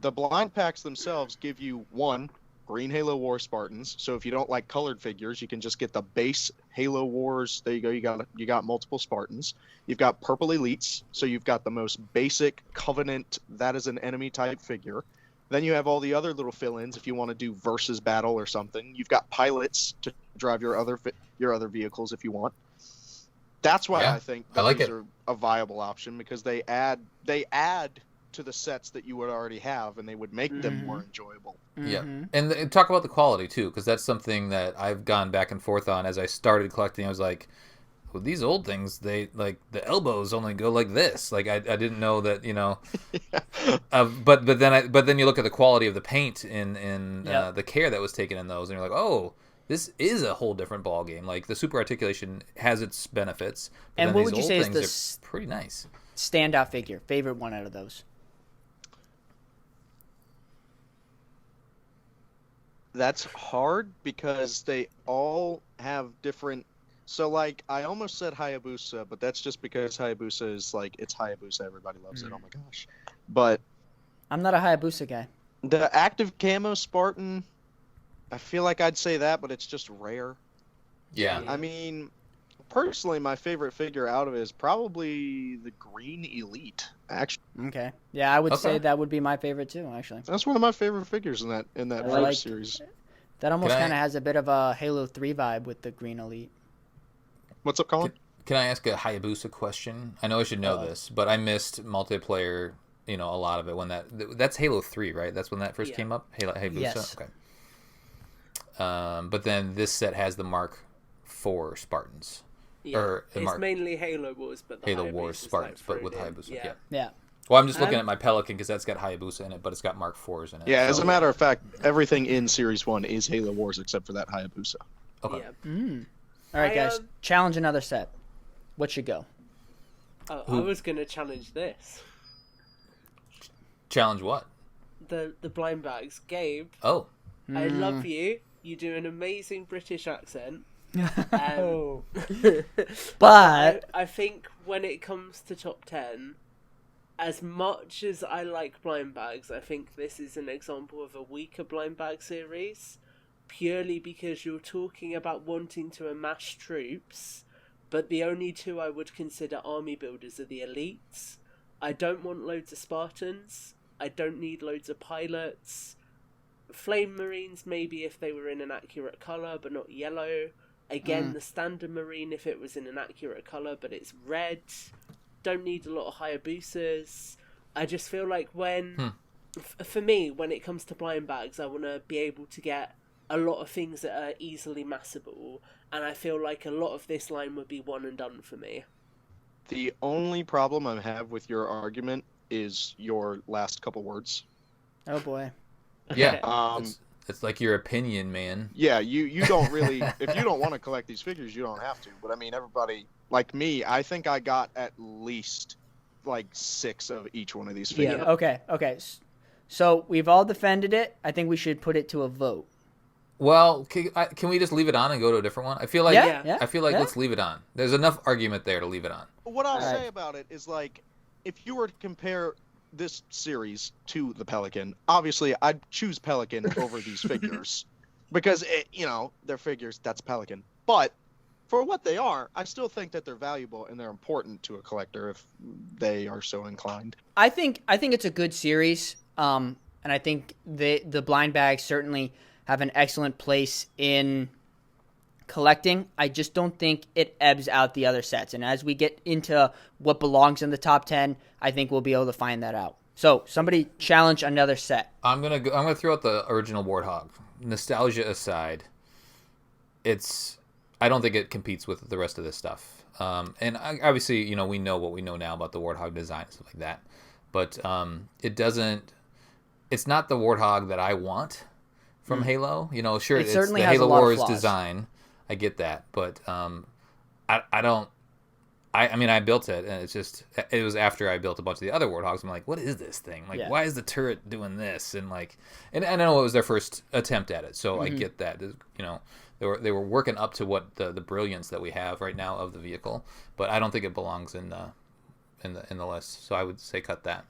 the blind packs themselves give you 1 green Halo War Spartans. So if you don't like colored figures, you can just get the base Halo Wars. There you go. You got multiple Spartans. You've got purple elites. So you've got the most basic Covenant. That is an enemy type figure. Then you have all the other little fill-ins if you want to do versus battle or something. You've got pilots to drive your other vehicles if you want. That's why I think those are a viable option because they add to the sets that you would already have, and they would make them more enjoyable. Yeah, and talk about the quality too, because that's something that I've gone back and forth on. As I started collecting, I was like, well, these old things, they like the elbows only go like this. Like I didn't know that, but then you look at the quality of the paint and the care that was taken in those, and you're like, oh, this is a whole different ball game. Like the super articulation has its benefits, but and then what these would you old say is things the are pretty nice. Standout figure, favorite one out of those? That's hard because they all have different. So, like, I almost said Hayabusa, but that's just because Hayabusa is like, it's Hayabusa. Everybody loves it. Oh my gosh. But I'm not a Hayabusa guy. the active camo Spartan, I feel like I'd say that, but it's just rare. Yeah. I mean, personally, my favorite figure out of it is probably the Green Elite, actually. Okay. Yeah, I would say that would be my favorite too, actually. That's one of my favorite figures in that like- series. That almost Can I- kind of has a bit of a Halo 3 vibe with the Green Elite. What's up, Colin? Can I ask a Hayabusa question? I know I should know this, but I missed multiplayer, a lot of it when that's Halo 3, right? That's when that first came up? Hayabusa? Yes. Okay. But then this set has the Mark IV Spartans. Yeah, Or it's mainly Halo Wars, but the Halo Hayabusa's Wars Spartans, but with thrown in. Hayabusa. Yeah. Well, I'm just looking at my Pelican because that's got Hayabusa in it, but it's got Mark IVs in it. Yeah, as so- a matter of fact, everything in Series 1 is Halo Wars except for that Hayabusa. Okay. Yeah. All right, guys. Challenge another set. What should go? Oh, I was going to challenge this. Challenge what? The blind bags. Gabe, Oh. I love you. You do an amazing British accent. But I think when it comes to top 10, as much as I like blind bags, I think this is an example of a weaker blind bag series, purely because you're talking about wanting to amass troops, but the only 2 I would consider army builders are the elites. I don't want loads of Spartans. I don't need loads of pilots. Flame Marines, maybe if they were in an accurate colour, but not yellow. Again, the Standard Marine if it was in an accurate colour, but it's red. Don't need a lot of Hayabusas. I just feel like for me, when it comes to blind bags, I want to be able to get a lot of things that are easily massable, and I feel like a lot of this line would be one and done for me. The only problem I have with your argument is your last couple words. oh boy. Yeah. It's like your opinion, man. Yeah, you don't really, if you don't want to collect these figures, you don't have to. But I mean, everybody, like me, I think I got at least like 6 of each one of these figures. Yeah. Okay. So we've all defended it. I think we should put it to a vote. Well, can we just leave it on and go to a different one? I feel like Yeah. let's leave it on. There's enough argument there to leave it on. What I'll Alright. say about it is, like, if you were to compare this series to the Pelican, obviously I'd choose Pelican over these figures because they're figures. That's Pelican. But for what they are, I still think that they're valuable and they're important to a collector if they are so inclined. I think it's a good series, and I think the blind bags certainly have an excellent place in collecting. I just don't think it ebbs out the other sets. And as we get into what belongs in the top 10, I think we'll be able to find that out. So somebody challenge another set. I'm gonna throw out the original Warthog. Nostalgia aside, I don't think it competes with the rest of this stuff. And obviously, we know what we know now about the Warthog design and stuff like that. But it's not the Warthog that I want from Halo. Sure, it's certainly the has Halo a lot of Wars flaws. design. I get that, but I don't. I mean, I built it, and it was after I built a bunch of the other Warthogs. I'm like, what is this thing? Like, why is the turret doing this? And and I know it was their first attempt at it, so I get that. They were working up to what the brilliance that we have right now of the vehicle, but I don't think it belongs in the list. So I would say cut that.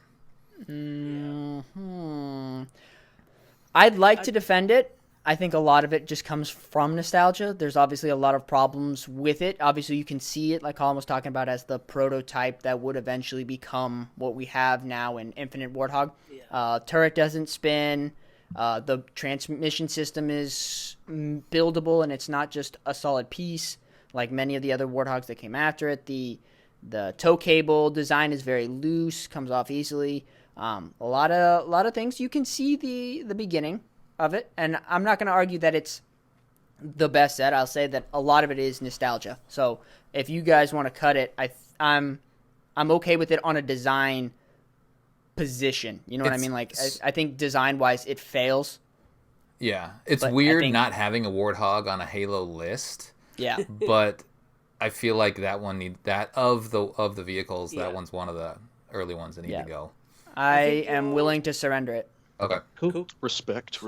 I'd like to defend it. I think a lot of it just comes from nostalgia. There's obviously a lot of problems with it. Obviously, you can see it, like Colin was talking about, as the prototype that would eventually become what we have now in Infinite Warthog. Yeah. Turret doesn't spin. The transmission system is buildable, and it's not just a solid piece like many of the other Warthogs that came after it. The tow cable design is very loose, comes off easily. A lot of things. You can see the beginning of it, and I'm not going to argue that it's the best set. I'll say that a lot of it is nostalgia. So if you guys want to cut it, I'm okay with it on a design position. You know what I mean? Like I think design wise, it fails. Yeah, it's weird not having a Warthog on a Halo list. Yeah, but I feel like that one of the vehicles. That one's one of the early ones that need to go. I am willing to surrender it. Okay. Cool. Respect.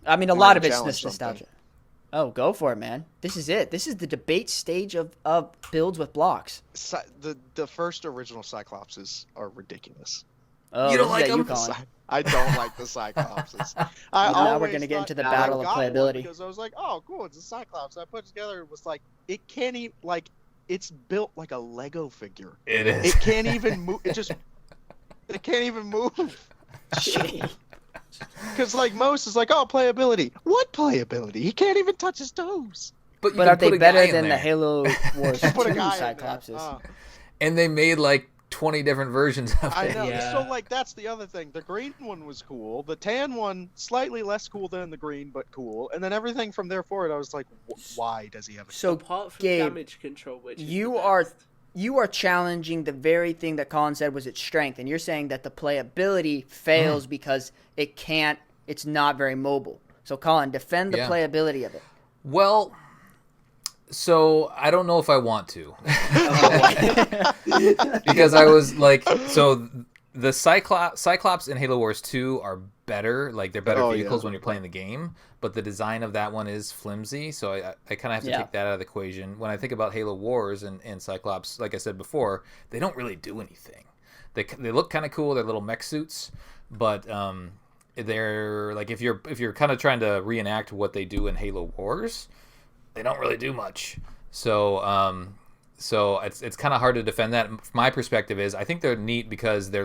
I mean, a lot of it's nostalgia. Oh, go for it, man. This is it. This is the debate stage of builds with blocks. The first original Cyclopses are ridiculous. Oh, you don't like them? I don't like the Cyclopses. Now we're going to get into the battle of playability. Because I was like, oh, cool, it's a Cyclops. I put it together. It was like, it can't even, it's built like a Lego figure. It is. It can't even move. It can't even move. Because most is like, oh, playability. What playability? He can't even touch his toes. But are they better than the Halo Wars 2 Cyclopses? And they made 20 different versions of it. I know. Yeah. So that's the other thing. The green one was cool. The tan one slightly less cool than the green, but cool. And then everything from there forward, I was like, why does he have a? So apart from Gabe, damage control, which is you are challenging the very thing that Colin said was its strength, and you're saying that the playability fails because it's not very mobile. So Colin, defend the playability of it. Well, so I don't know if I want to. Because I was the Cyclops in Halo Wars 2 are better. They're better vehicles when you're playing the game, but the design of that one is flimsy, so I kind of have to take that out of the equation. When I think about Halo Wars and Cyclops, like I said before, they don't really do anything. They look kind of cool. They're little mech suits, but they're if you're kind of trying to reenact what they do in Halo Wars, they don't really do much. So it's kind of hard to defend that. My perspective is I think they're neat because they're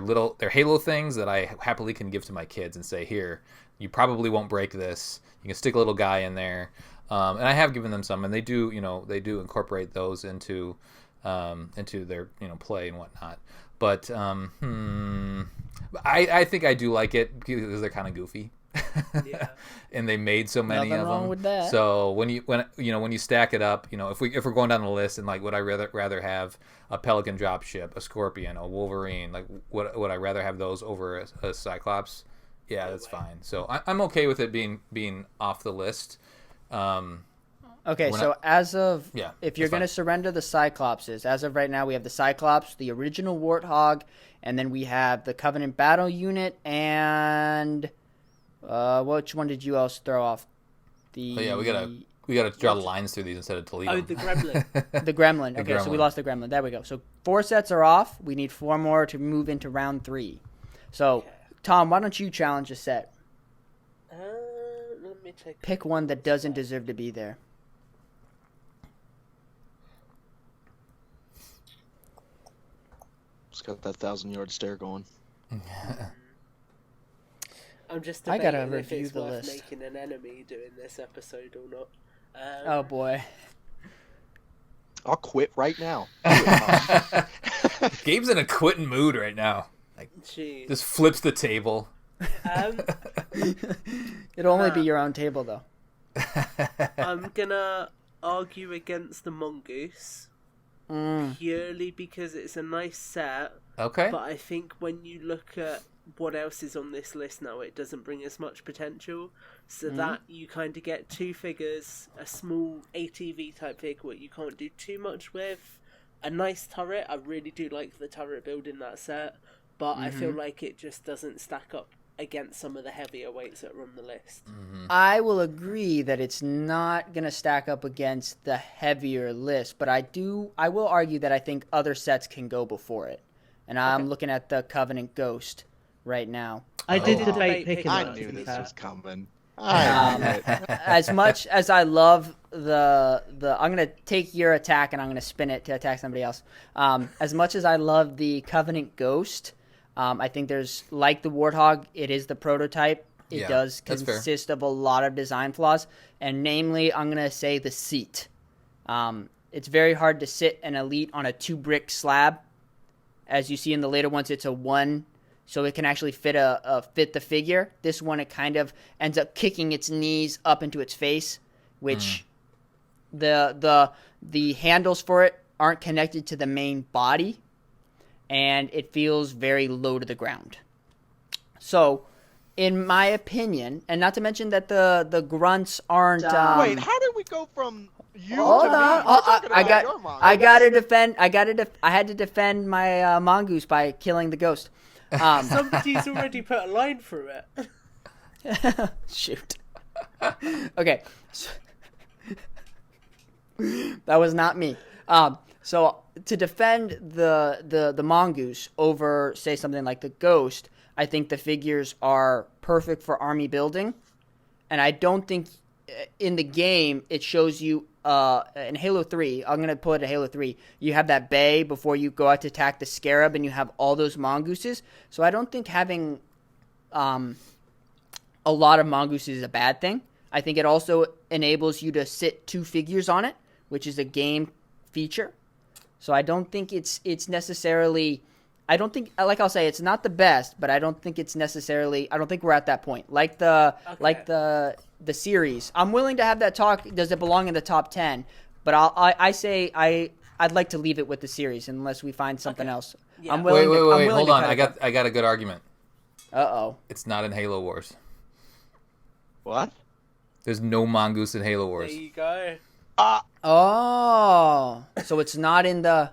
Halo things that I happily can give to my kids and say, here, you probably won't break this. You can stick a little guy in there. And I have given them some, and they do incorporate those into their play and whatnot. But I think I do like it because they're kind of goofy. Yeah. And they made so many Nothing of wrong them. with that. So when you stack it up, if we're going down the list and would I rather have a Pelican dropship, a Scorpion, a Wolverine, would I rather have those over a Cyclops? Yeah, that's fine. So I'm okay with it being off the list. Okay, so if you're going to fine. surrender the Cyclopses, as of right now, we have the Cyclops, the original Warthog, and then we have the Covenant Battle Unit, and which one did you else throw off? We gotta draw lines through these instead of delete them. Oh, the Gremlin. The Gremlin. Okay, so we lost the Gremlin. There we go. So 4 sets are off. We need 4 more to move into round 3. So, Tom, why don't you challenge a set? Let me take. Pick one that doesn't deserve to be there. It's got that 1,000-yard stare going. I'm just I gotta debating if review it's the worth list. making an enemy doing this episode or not. Oh boy. I'll quit right now. Gabe's in a quitting mood right now. Jeez. Just flips the table. It'll only be your own table though. I'm gonna argue against the Mongoose purely because it's a nice set. Okay. But I think when you look at what else is on this list now, it doesn't bring as much potential. So that you kind of get 2 figures, a small ATV type vehicle that you can't do too much with, a nice turret. I really do like the turret build in that set, but I feel like it just doesn't stack up against some of the heavier weights that are on the list. I will agree that it's not going to stack up against the heavier list, but I will argue that I think other sets can go before it. And I'm looking at the Covenant Ghost right now. I did debate picking I that, knew to be this fair. was coming. I knew it. As much as I love the I'm going to take your attack and I'm going to spin it to attack somebody else. As much as I love the Covenant Ghost, I think there's, like the Warthog, it is the prototype. It does consist of a lot of design flaws, and namely, I'm going to say the seat. It's very hard to sit an elite on a 2-brick slab. As you see in the later ones, it's a 1, so it can actually fit fit the figure. This one, it kind of ends up kicking its knees up into its face, which the handles for it aren't connected to the main body, and it feels very low to the ground. So, in my opinion, and not to mention that the grunts aren't... Wait, how did we go from you Hold to me? on. We're talking about your manga. I had to defend my mongoose by killing the ghost. Somebody's already put a line through it. Shoot. Okay. That was not me. So to defend the mongoose over, say, something like the ghost, I think the figures are perfect for army building, and I don't think in the game it shows you in Halo 3, I'm going to pull it to Halo 3, you have that bay before you go out to attack the scarab, and you have all those mongooses. So I don't think having a lot of mongooses is a bad thing. I think it also enables you to sit 2 figures on it, which is a game feature. So I don't think it's necessarily... I don't think, like I'll say, it's not the best, but I don't think it's necessarily... I don't think we're at that point. Like the series, I'm willing to have that talk. Does it belong in the top 10? But I'd like to leave it with the series unless we find something else. Yeah. I'm willing. Wait, hold on. I got a good argument. Uh-oh. It's not in Halo Wars. What? There's no mongoose in Halo Wars. There you go. Oh, so it's not in the...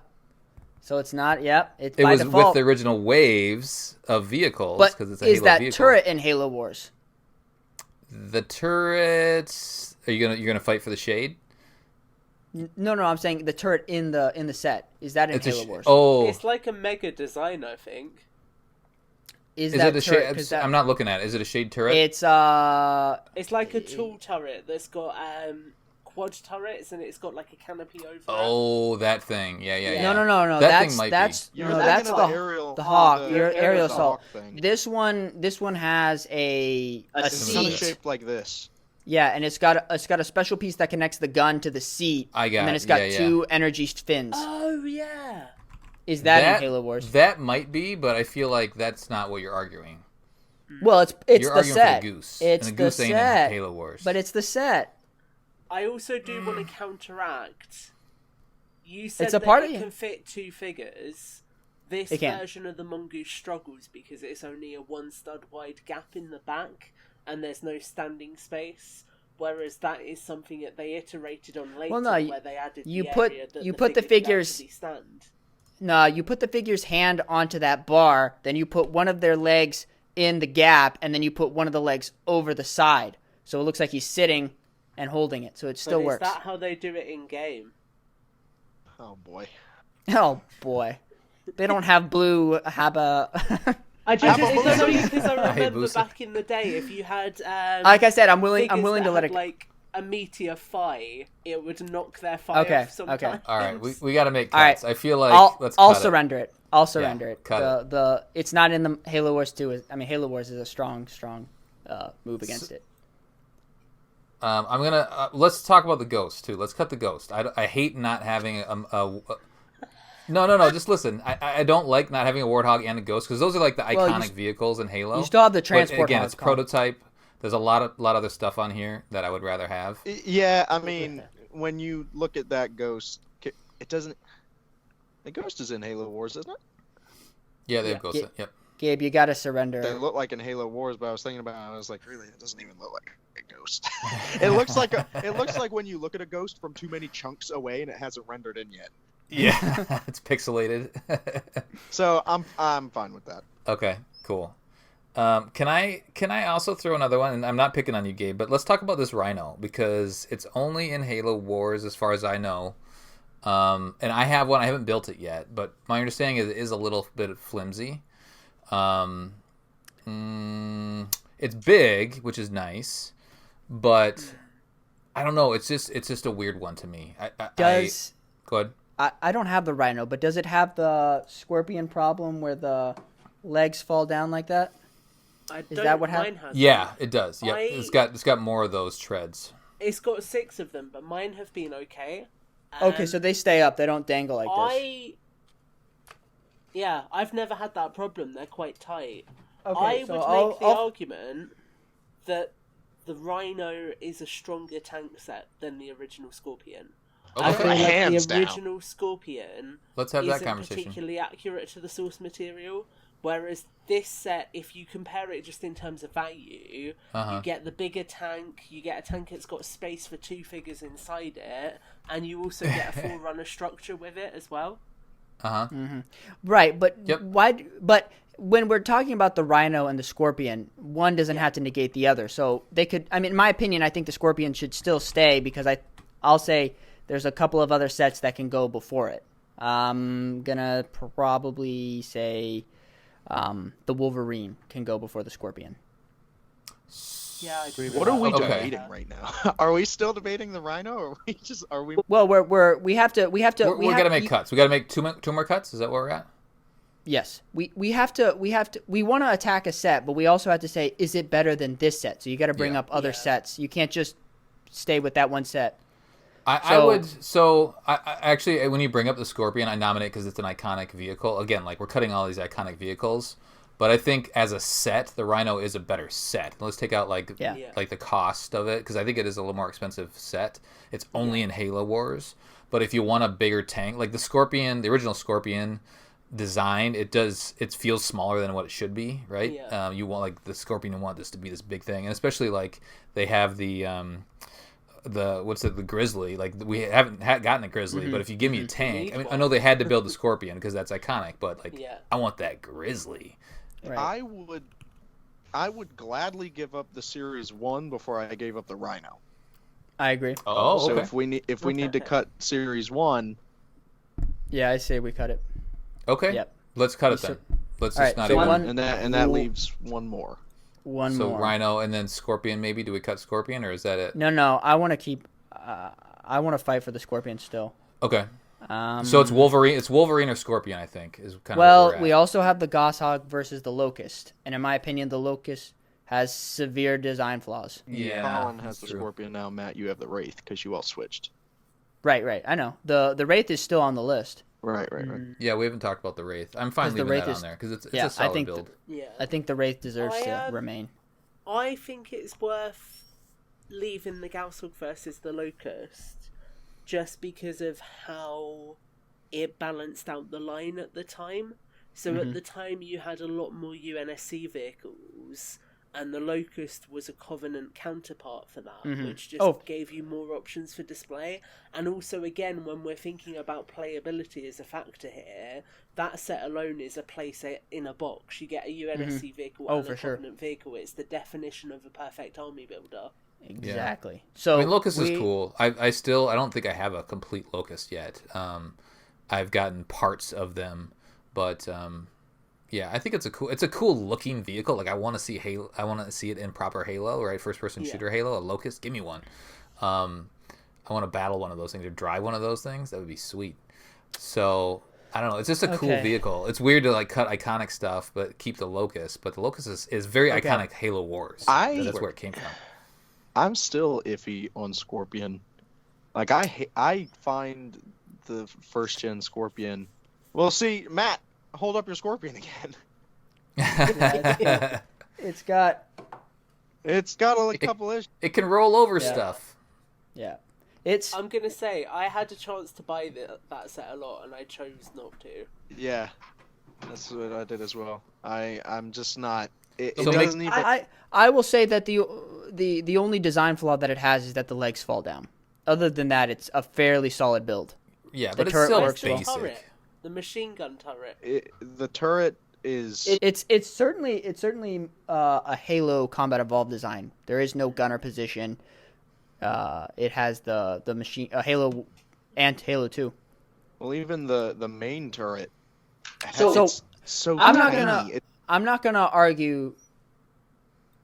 So it's not, yep. It's It by was default. with the original waves of vehicles. But 'cause it's a is Halo that vehicle. turret in Halo Wars? The turrets... You're gonna fight for the shade? No, I'm saying the turret in the set. Is that in Halo Wars? Oh, It's like a mega design, I think. Is is that it a turret? shade? 'Cause that- I'm not looking at it. Is it a shade turret? It's It's like a tall turret that's got quad turrets, and it's got like a canopy over it. Oh, that thing. Yeah. No. That thing might that's be. You're no, thinking that's of the aerial, the hawk. the Your aerial assault. thing. This one has a It's kind of seat. shaped like this. Yeah, and it's got a special piece that connects the gun to the seat. I got And then it. it's got Yeah. 2 energy fins. Oh yeah. Is that in Halo Wars? That might be, but I feel like that's not what you're arguing. Well, it's You're the arguing set. for the goose. It's and the the goose ain't set. in Halo Wars. But it's the set. I also do want to counteract. You said It's a that part it of- can fit 2 figures. This It can. version of the Mongoose struggles because it's only a 1 stud wide gap in the back, and there's no standing space. Whereas that is something that they iterated on later, Well, no, where they added you the put- area that you the put the figure could figures- actually stand. No, you put the figure's hand onto that bar, then you put one of their legs in the gap, and then you put one of the legs over the side. So it looks like he's sitting and holding it, so it still But works. Is that how they do it in game? Oh boy. Oh, boy. They don't have blue haba... It's only because I remember Hayabusa. back in the day, if you had Like I said, I'm willing figures to that let had, it... like a meteor fly, it would knock their fire Okay, off sometimes. okay. All right, we got to make All right. cuts. I feel like let's I'll cut surrender it. I'll surrender it. cut The it's not in the Halo Wars 2. I mean, Halo Wars is a strong move against it. I'm gonna let's talk about the ghost too. Let's cut the ghost. I hate not having No. Just listen. I don't like not having a Warthog and a Ghost because those are like the iconic vehicles in Halo. You still have the transport. But again, it's Colin. prototype. There's a lot other stuff on here that I would rather have. Yeah, I mean, when you look at that Ghost, it doesn't. The Ghost is in Halo Wars, isn't it? Yeah, they have Ghosts. Yep. Gabe, you gotta surrender. They look like in Halo Wars, but I was thinking about it, and I was like, really, it doesn't even look like a Ghost. It looks like when you look at a Ghost from too many chunks away and it hasn't rendered in yet. Yeah, it's pixelated. So I'm fine with that. Okay, cool. Can I also throw another one? And I'm not picking on you, Gabe, but let's talk about this Rhino because it's only in Halo Wars as far as I know. And I have one. I haven't built it yet, but my understanding is it is a little bit flimsy. It's big, which is nice, but I don't know. It's just a weird one to me. Go ahead. I don't have the Rhino, but does it have the Scorpion problem where the legs fall down like that? Is that what happened? Yeah, it does. Yeah, it's got more of those treads. It's got 6 of them, but mine have been okay. Okay, so they stay up. They don't dangle like this. Yeah, I've never had that problem. They're quite tight. Okay, I so would make the argument that the Rhino is a stronger tank set than the original Scorpion. Okay. I feel like Hands the original Scorpion Let's have that isn't conversation. particularly accurate to the source material, whereas this set, if you compare it just in terms of value, you get the bigger tank, you get a tank that's got space for 2 figures inside it, and you also get a Forerunner structure with it as well. Right, but Yep. why? But when we're talking about the Rhino and the Scorpion, one doesn't have to negate the other. So they could. I mean, in my opinion, I think the Scorpion should still stay because I'll say there's a couple of other sets that can go before it. I'm gonna probably say the Wolverine can go before the Scorpion. Yeah, I agree. What are we Okay. debating right now? Are we still debating the Rhino, or are we? Well, we have to. We're gonna make cuts. We gotta make two more cuts. Is that where we're at? Yes, we want to attack a set, but we also have to say, is it better than this set? So you got to bring up other sets. You can't just stay with that one set. I would. So I actually, when you bring up the Scorpion, I nominate because it's an iconic vehicle. Again, like we're cutting all these iconic vehicles, but I think as a set, the Rhino is a better set. Let's take out like the cost of it because I think it is a little more expensive set. It's only in Halo Wars, but if you want a bigger tank, like the Scorpion, the original Scorpion design, it feels smaller than what it should be, right? Yeah. You want like the Scorpion, you want this to be this big thing, and especially like they have the Grizzly. Like we haven't gotten a Grizzly, but if you give me a tank, I mean, I know they had to build the Scorpion because that's iconic, but like I want that Grizzly. Right. I would gladly give up the Series 1 before I gave up the Rhino. I agree. Oh, So okay. if we need to cut Series 1, Yeah, I say we cut it. Okay. Yep. Let's cut it then. Let's All just right, not so even. and that leaves one more. One So more. Rhino and then Scorpion maybe. Do we cut Scorpion or is that it? No. I want to keep. I want to fight for the Scorpion still. Okay. So it's Wolverine. It's Wolverine or Scorpion, I think, is kind of. Well, where we we're at. also have the Goshawk versus the Locust, and in my opinion, the Locust has severe design flaws. Yeah. Colin has the true. Scorpion now. Matt, you have the Wraith because you all switched. Right. I know the Wraith is still on the list. Right. Yeah, we haven't talked about the Wraith. I'm fine 'Cause the leaving Wraith that is- on there because it's yeah, a solid I think build. I think the Wraith deserves I, to remain. I think it's worth leaving the Goshawk versus the Locust just because of how it balanced out the line at the time. So at the time you had a lot more UNSC vehicles and the Locust was a Covenant counterpart for that, which just gave you more options for display. And also, again, when we're thinking about playability as a factor here, that set alone is a play set in a box. You get a UNSC vehicle and a Covenant vehicle. It's the definition of a perfect army builder. Exactly. So I mean, Locust is cool. I don't think I have a complete Locust yet. I've gotten parts of them, but yeah, I think it's a cool looking vehicle. Like I want to see Halo. I want to see it in proper Halo, right? First person shooter Halo. A Locust, give me one. I want to battle one of those things or drive one of those things. That would be sweet. So I don't know. It's just a cool vehicle. It's weird to like cut iconic stuff, but keep the Locust. But the Locust is very iconic Halo Wars. That's where it came from. I'm still iffy on Scorpion. Like I find the first gen Scorpion. Well, see, Matt, hold up your Scorpion again. It's got a couple issues. It can roll over stuff. Yeah. I'm gonna say I had a chance to buy that set a lot, and I chose not to. Yeah, that's what I did as well. I'm just not. I will say that the only design flaw that it has is that the legs fall down. Other than that, it's a fairly solid build. Yeah, but it's still basic. The machine gun turret. The turret is. It's certainly a Halo Combat Evolved design. There is no gunner position. It has the machine Halo and Halo 2. Well, even the main turret. So I'm not gonna argue.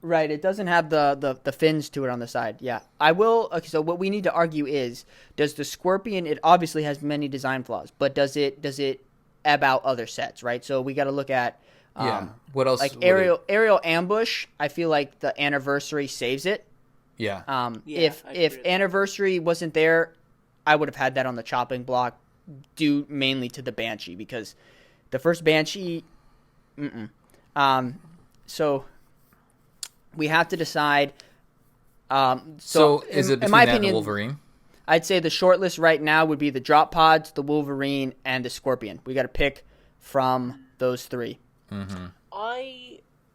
Right, it doesn't have the fins to it on the side. Yeah, I will. Okay, so what we need to argue is, does the Scorpion? It obviously has many design flaws, but does it ebb out other sets? Right. So we got to look at. What else? Like aerial ambush. I feel like the Anniversary saves it. Yeah. If Anniversary wasn't there, I would have had that on the chopping block, due mainly to the Banshee, because the first Banshee. So we have to decide. So is it between that and Wolverine? I'd say the short list right now would be the Drop Pods, the Wolverine, and the Scorpion. We got to pick from those three. Mm-hmm.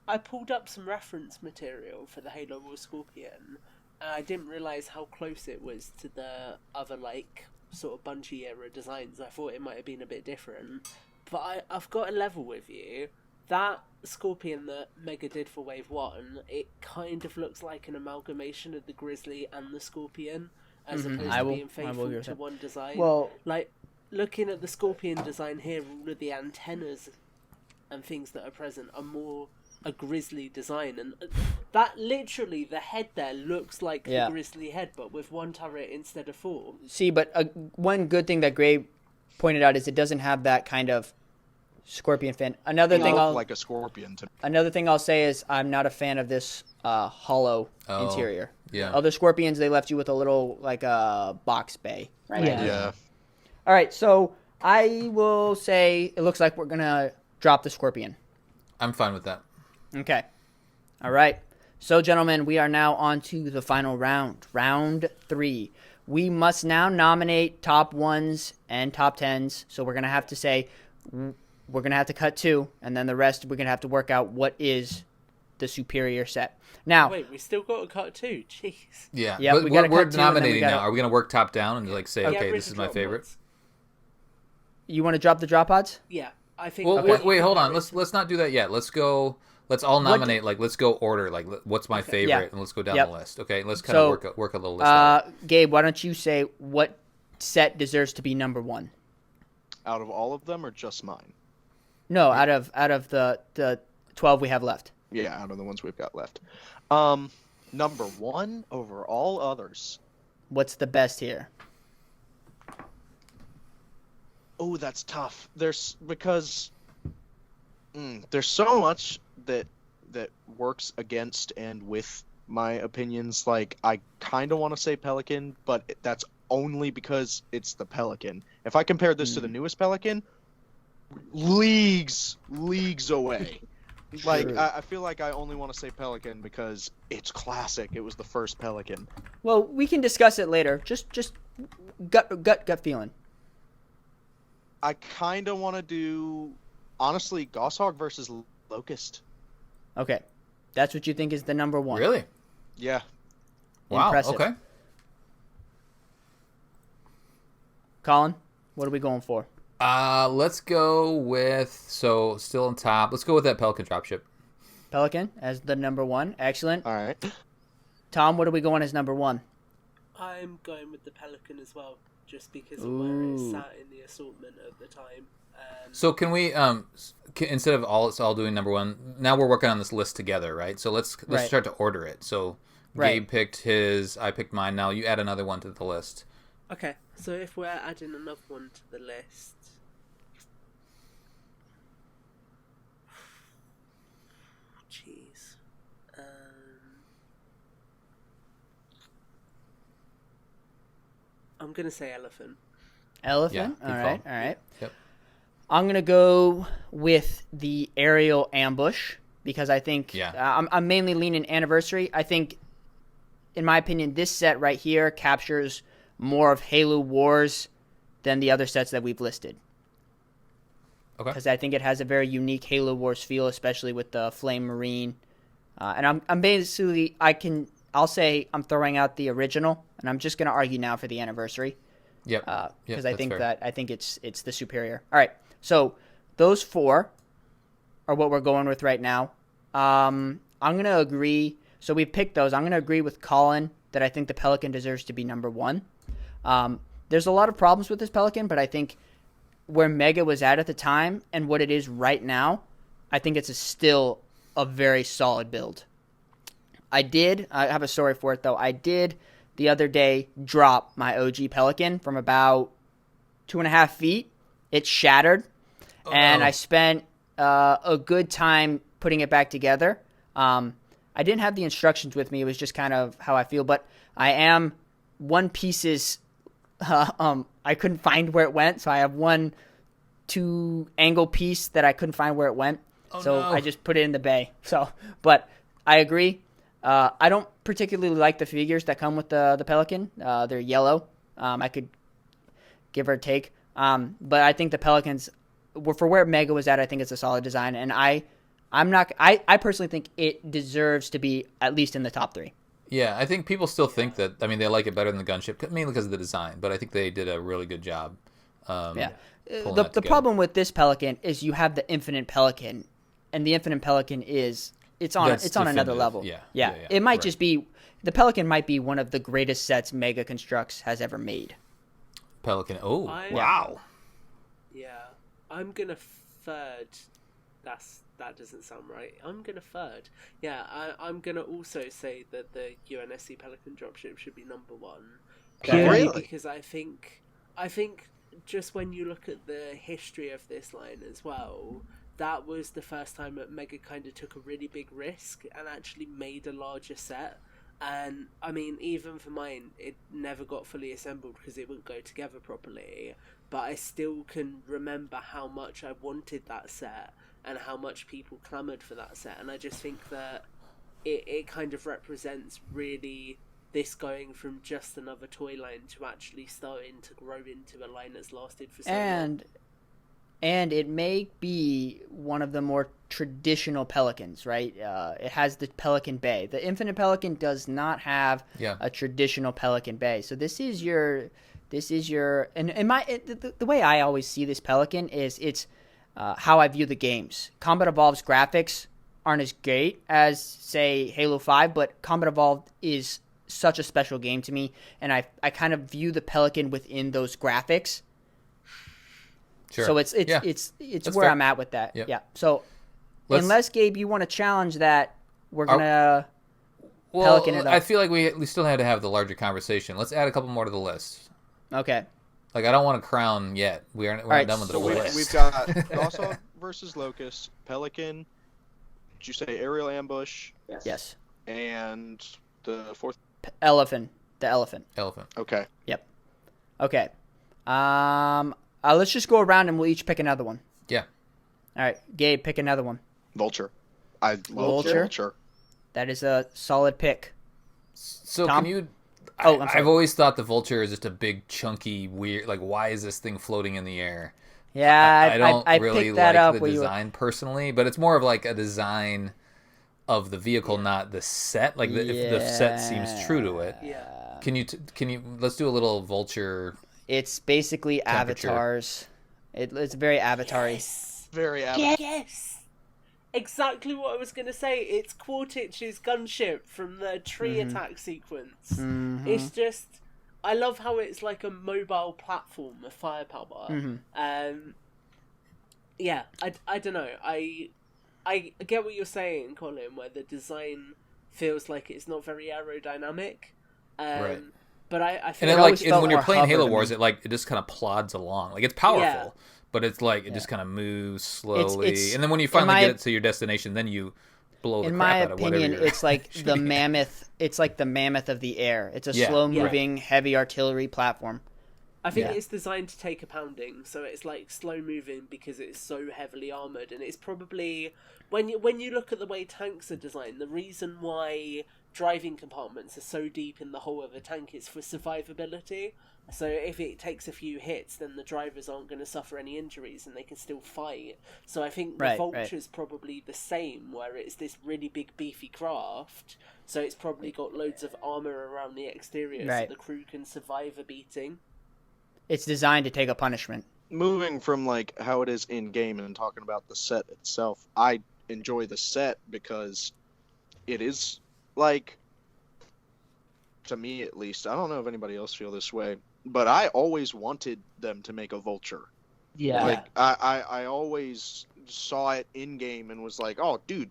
I pulled up some reference material for the Halo Wars Scorpion, and I didn't realise how close it was to the other, like, sort of Bungie era designs. I thought it might have been a bit different. But I've got to level with you. That Scorpion that Mega did for Wave 1, it kind of looks like an amalgamation of the Grizzly and the Scorpion, as opposed to being faithful to one design. Well, like, looking at the Scorpion design here, all of the antennas and things that are present are more a Grizzly design, and that literally, the head there looks like the Grizzly head, but with one turret instead of four. See, but one good thing that Gabe pointed out is it doesn't have that kind of Scorpion fin. Another thing like a Scorpion. Another thing I'll say is I'm not a fan of this hollow interior. Yeah. Other Scorpions, they left you with a little like a box bay. Right. Yeah. All right, so I will say it looks like we're gonna drop the Scorpion. I'm fine with that. Okay. All right. So, gentlemen, we are now on to the final round. Round 3. We must now nominate top 1s and top 10s. So we're going to have to say, we're going to have to cut 2, and then the rest we're going to have to work out what is the superior set. Now, wait, we still got to cut 2. Jeez. Yeah. Yeah, but we're nominating now. Are we going to work top down and like say, okay, this is my favorite? You want to drop the drop pods? Yeah. I think. Well, wait, hold on. Let's not do that yet. Let's all nominate. Let's go order. Like, what's my favorite, and let's go down the list. Okay, let's kind of work a little list out. Gabe, why don't you say what set deserves to be number 1? Out of all of them, or just mine? No, out of the 12 we have left. Yeah, out of the ones we've got left. Number 1 over all others. What's the best here? Oh, that's tough. There's so much that works against and with my opinions. Like, I kind of want to say Pelican, but that's only because it's the Pelican. If I compare this to the newest Pelican, leagues away. Like, I feel like I only want to say Pelican because it's classic. It was the first Pelican. Well, we can discuss it later. Just gut feeling. I kind of want to do, honestly, Goshawk versus Locust. Okay. That's what you think is the number 1. Really? Yeah. Wow, impressive. okay. Colin, what are we going for? Let's go with, so still on top, let's go with that Pelican Dropship. Pelican as the number 1. Excellent. All right. Tom, what are we going as number 1? I'm going with the Pelican as well, just because of where it sat in the assortment at the time. So can we, instead of all doing number 1, now we're working on this list together, right? So let's start to order it. So Right. Gabe picked his. I picked mine. Now you add another one to the list. Okay, so if we're adding another one to the list... Jeez. I'm going to say elephant. Elephant. Yeah, All good right. call. All right. Yep. I'm gonna go with the aerial ambush because I think I'm mainly leaning anniversary. I think, in my opinion, this set right here captures more of Halo Wars than the other sets that we've listed. Okay. Because I think it has a very unique Halo Wars feel, especially with the Flame Marine. And I'm basically I'll say I'm throwing out the original, and I'm just gonna argue now for the anniversary. Yep. Because I think it's the superior. All right. So those 4 are what we're going with right now. I'm going to agree. So we picked those. I'm going to agree with Colin that I think the Pelican deserves to be number 1. There's a lot of problems with this Pelican, but I think where Mega was at the time and what it is right now, I think it's still a very solid build. I have a story for it, though. I did the other day drop my OG Pelican from about 2.5 feet. It shattered, and I spent a good time putting it back together. I didn't have the instructions with me. It was just kind of how I feel, but I am one pieces. I couldn't find where it went, so I have 2 angle piece that I couldn't find where it went. I just put it in the bay. But I agree. I don't particularly like the figures that come with the Pelican. They're yellow. I could give or take. But I think the Pelicans, for where Mega was at, I think it's a solid design. And I personally think it deserves to be at least in the top 3. Yeah, I think people still think that. I mean, they like it better than the gunship, mainly because of the design. But I think they did a really good job. The problem with this Pelican is you have the Infinite Pelican, and the Infinite Pelican is it's on another level. Yeah. It might just be the Pelican might be one of the greatest sets Mega Constructs has ever made. Pelican. Oh, wow. Yeah, I'm gonna third. That doesn't sound right. I'm gonna third. Yeah, I'm gonna also say that the UNSC Pelican dropship should be number 1. Really? Because I think just when you look at the history of this line as well, that was the first time that Mega kind of took a really big risk and actually made a larger set. And I mean, even for mine, it never got fully assembled because it wouldn't go together properly. But I still can remember how much I wanted that set and how much people clamoured for that set. And I just think that it kind of represents really this going from just another toy line to actually starting to grow into a line that's lasted for so long. And it may be one of the more traditional Pelicans, right? It has the Pelican Bay. The Infinite Pelican does not have a traditional Pelican Bay. So this is your, and the way I always see this Pelican is it's how I view the games. Combat Evolved's graphics aren't as great as, say, Halo 5, but Combat Evolved is such a special game to me, and I kind of view the Pelican within those graphics. Sure. So it's That's where fair. I'm at with that. Yep. Yeah. So unless, Gabe, you want to challenge that, we're gonna Pelican it up. I feel like we still had to have the larger conversation. Let's add a couple more to the list. Okay. Like, I don't want to crown yet. We're not done with the So list. we've got Goshawk versus Locust, Pelican. Did you say aerial ambush? Yes. And the 4th. Elephant. The elephant. Elephant. Okay. Yep. Okay. Let's just go around and we'll each pick another one. Yeah. All right, Gabe, pick another one. Vulture. I love Vulture. That is a solid pick. So Tom? can you? I'm sorry. I've always thought the Vulture is just a big, chunky, weird. Like, why is this thing floating in the air? Yeah, I don't I really picked that like up the design personally, but it's more of like a design of the vehicle, not the set. Like, if the set seems true to it. Yeah. Can you? Let's do a little Vulture. It's basically avatars. It's very avatar-y. Yes. Very avatar. Yes. Exactly what I was going to say. It's Quaritch's gunship from the tree attack sequence. Mm-hmm. It's just... I love how it's like a mobile platform of firepower. Yeah, I don't know. I get what you're saying, Colin, where the design feels like it's not very aerodynamic. Right. But I And feel then, always like, felt when you're more playing Halo hover to Wars, me. it just kind of plods along. Like, it's powerful, Yeah. but it's like it just kind of moves slowly. it's- and then when you in finally my- get it to your destination, then you blow the In crap my out of whatever opinion, you're it's like the shooting at. mammoth. It's like the mammoth of the air. It's a Yeah. slow-moving, heavy artillery platform. I think Yeah. it's designed to take a pounding, so it's like slow moving because it's so heavily armored, and it's probably when you look at the way tanks are designed, the reason why driving compartments are so deep in the hull of a tank is for survivability. So if it takes a few hits, then the drivers aren't going to suffer any injuries and they can still fight. So I think the Right, Vulture's probably the same, where it's this really big beefy craft, so it's probably got loads of armor around the exterior Right. so the crew can survive a beating. It's designed to take a punishment. Moving from like how it is in game and talking about the set itself, I enjoy the set because it is like, to me at least, I don't know if anybody else feel this way, but I always wanted them to make a Vulture. Yeah. Like I always saw it in game and was like, oh dude,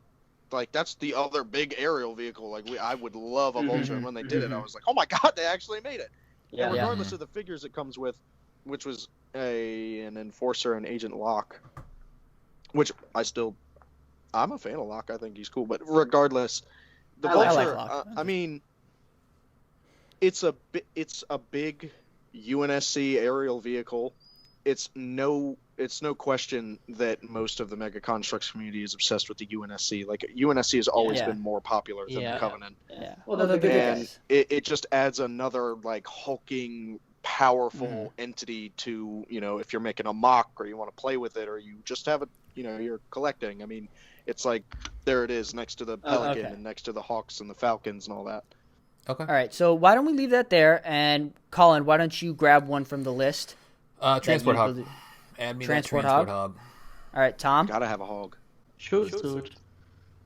like that's the other big aerial vehicle. Like I would love a Vulture. And when they did it, I was like, oh my god, they actually made it. Yeah. And regardless of the figures it comes with, which was an Enforcer and Agent Locke, which I'm a fan of Locke. I think he's cool. But regardless, the I like Vulture, Locke. I mean, it's a big UNSC aerial vehicle. It's no question that most of the Mega Constructs community is obsessed with the UNSC. Like UNSC has always Yeah. been more popular than Yeah. the Covenant. Yeah. Well, they're the good And guys. it just adds another like hulking, powerful entity to, if you're making a mock or you want to play with it or you just have it, you're collecting. I mean, it's like there it is next to the Pelican okay. and next to the Hawks and the Falcons and all that. Okay. All right, so why don't we leave that there? And Colin, why don't you grab one from the list? Transport that you hub. believe- Add me Transport that transport hub? hub. All right, Tom. Gotta have a hog. Short sword.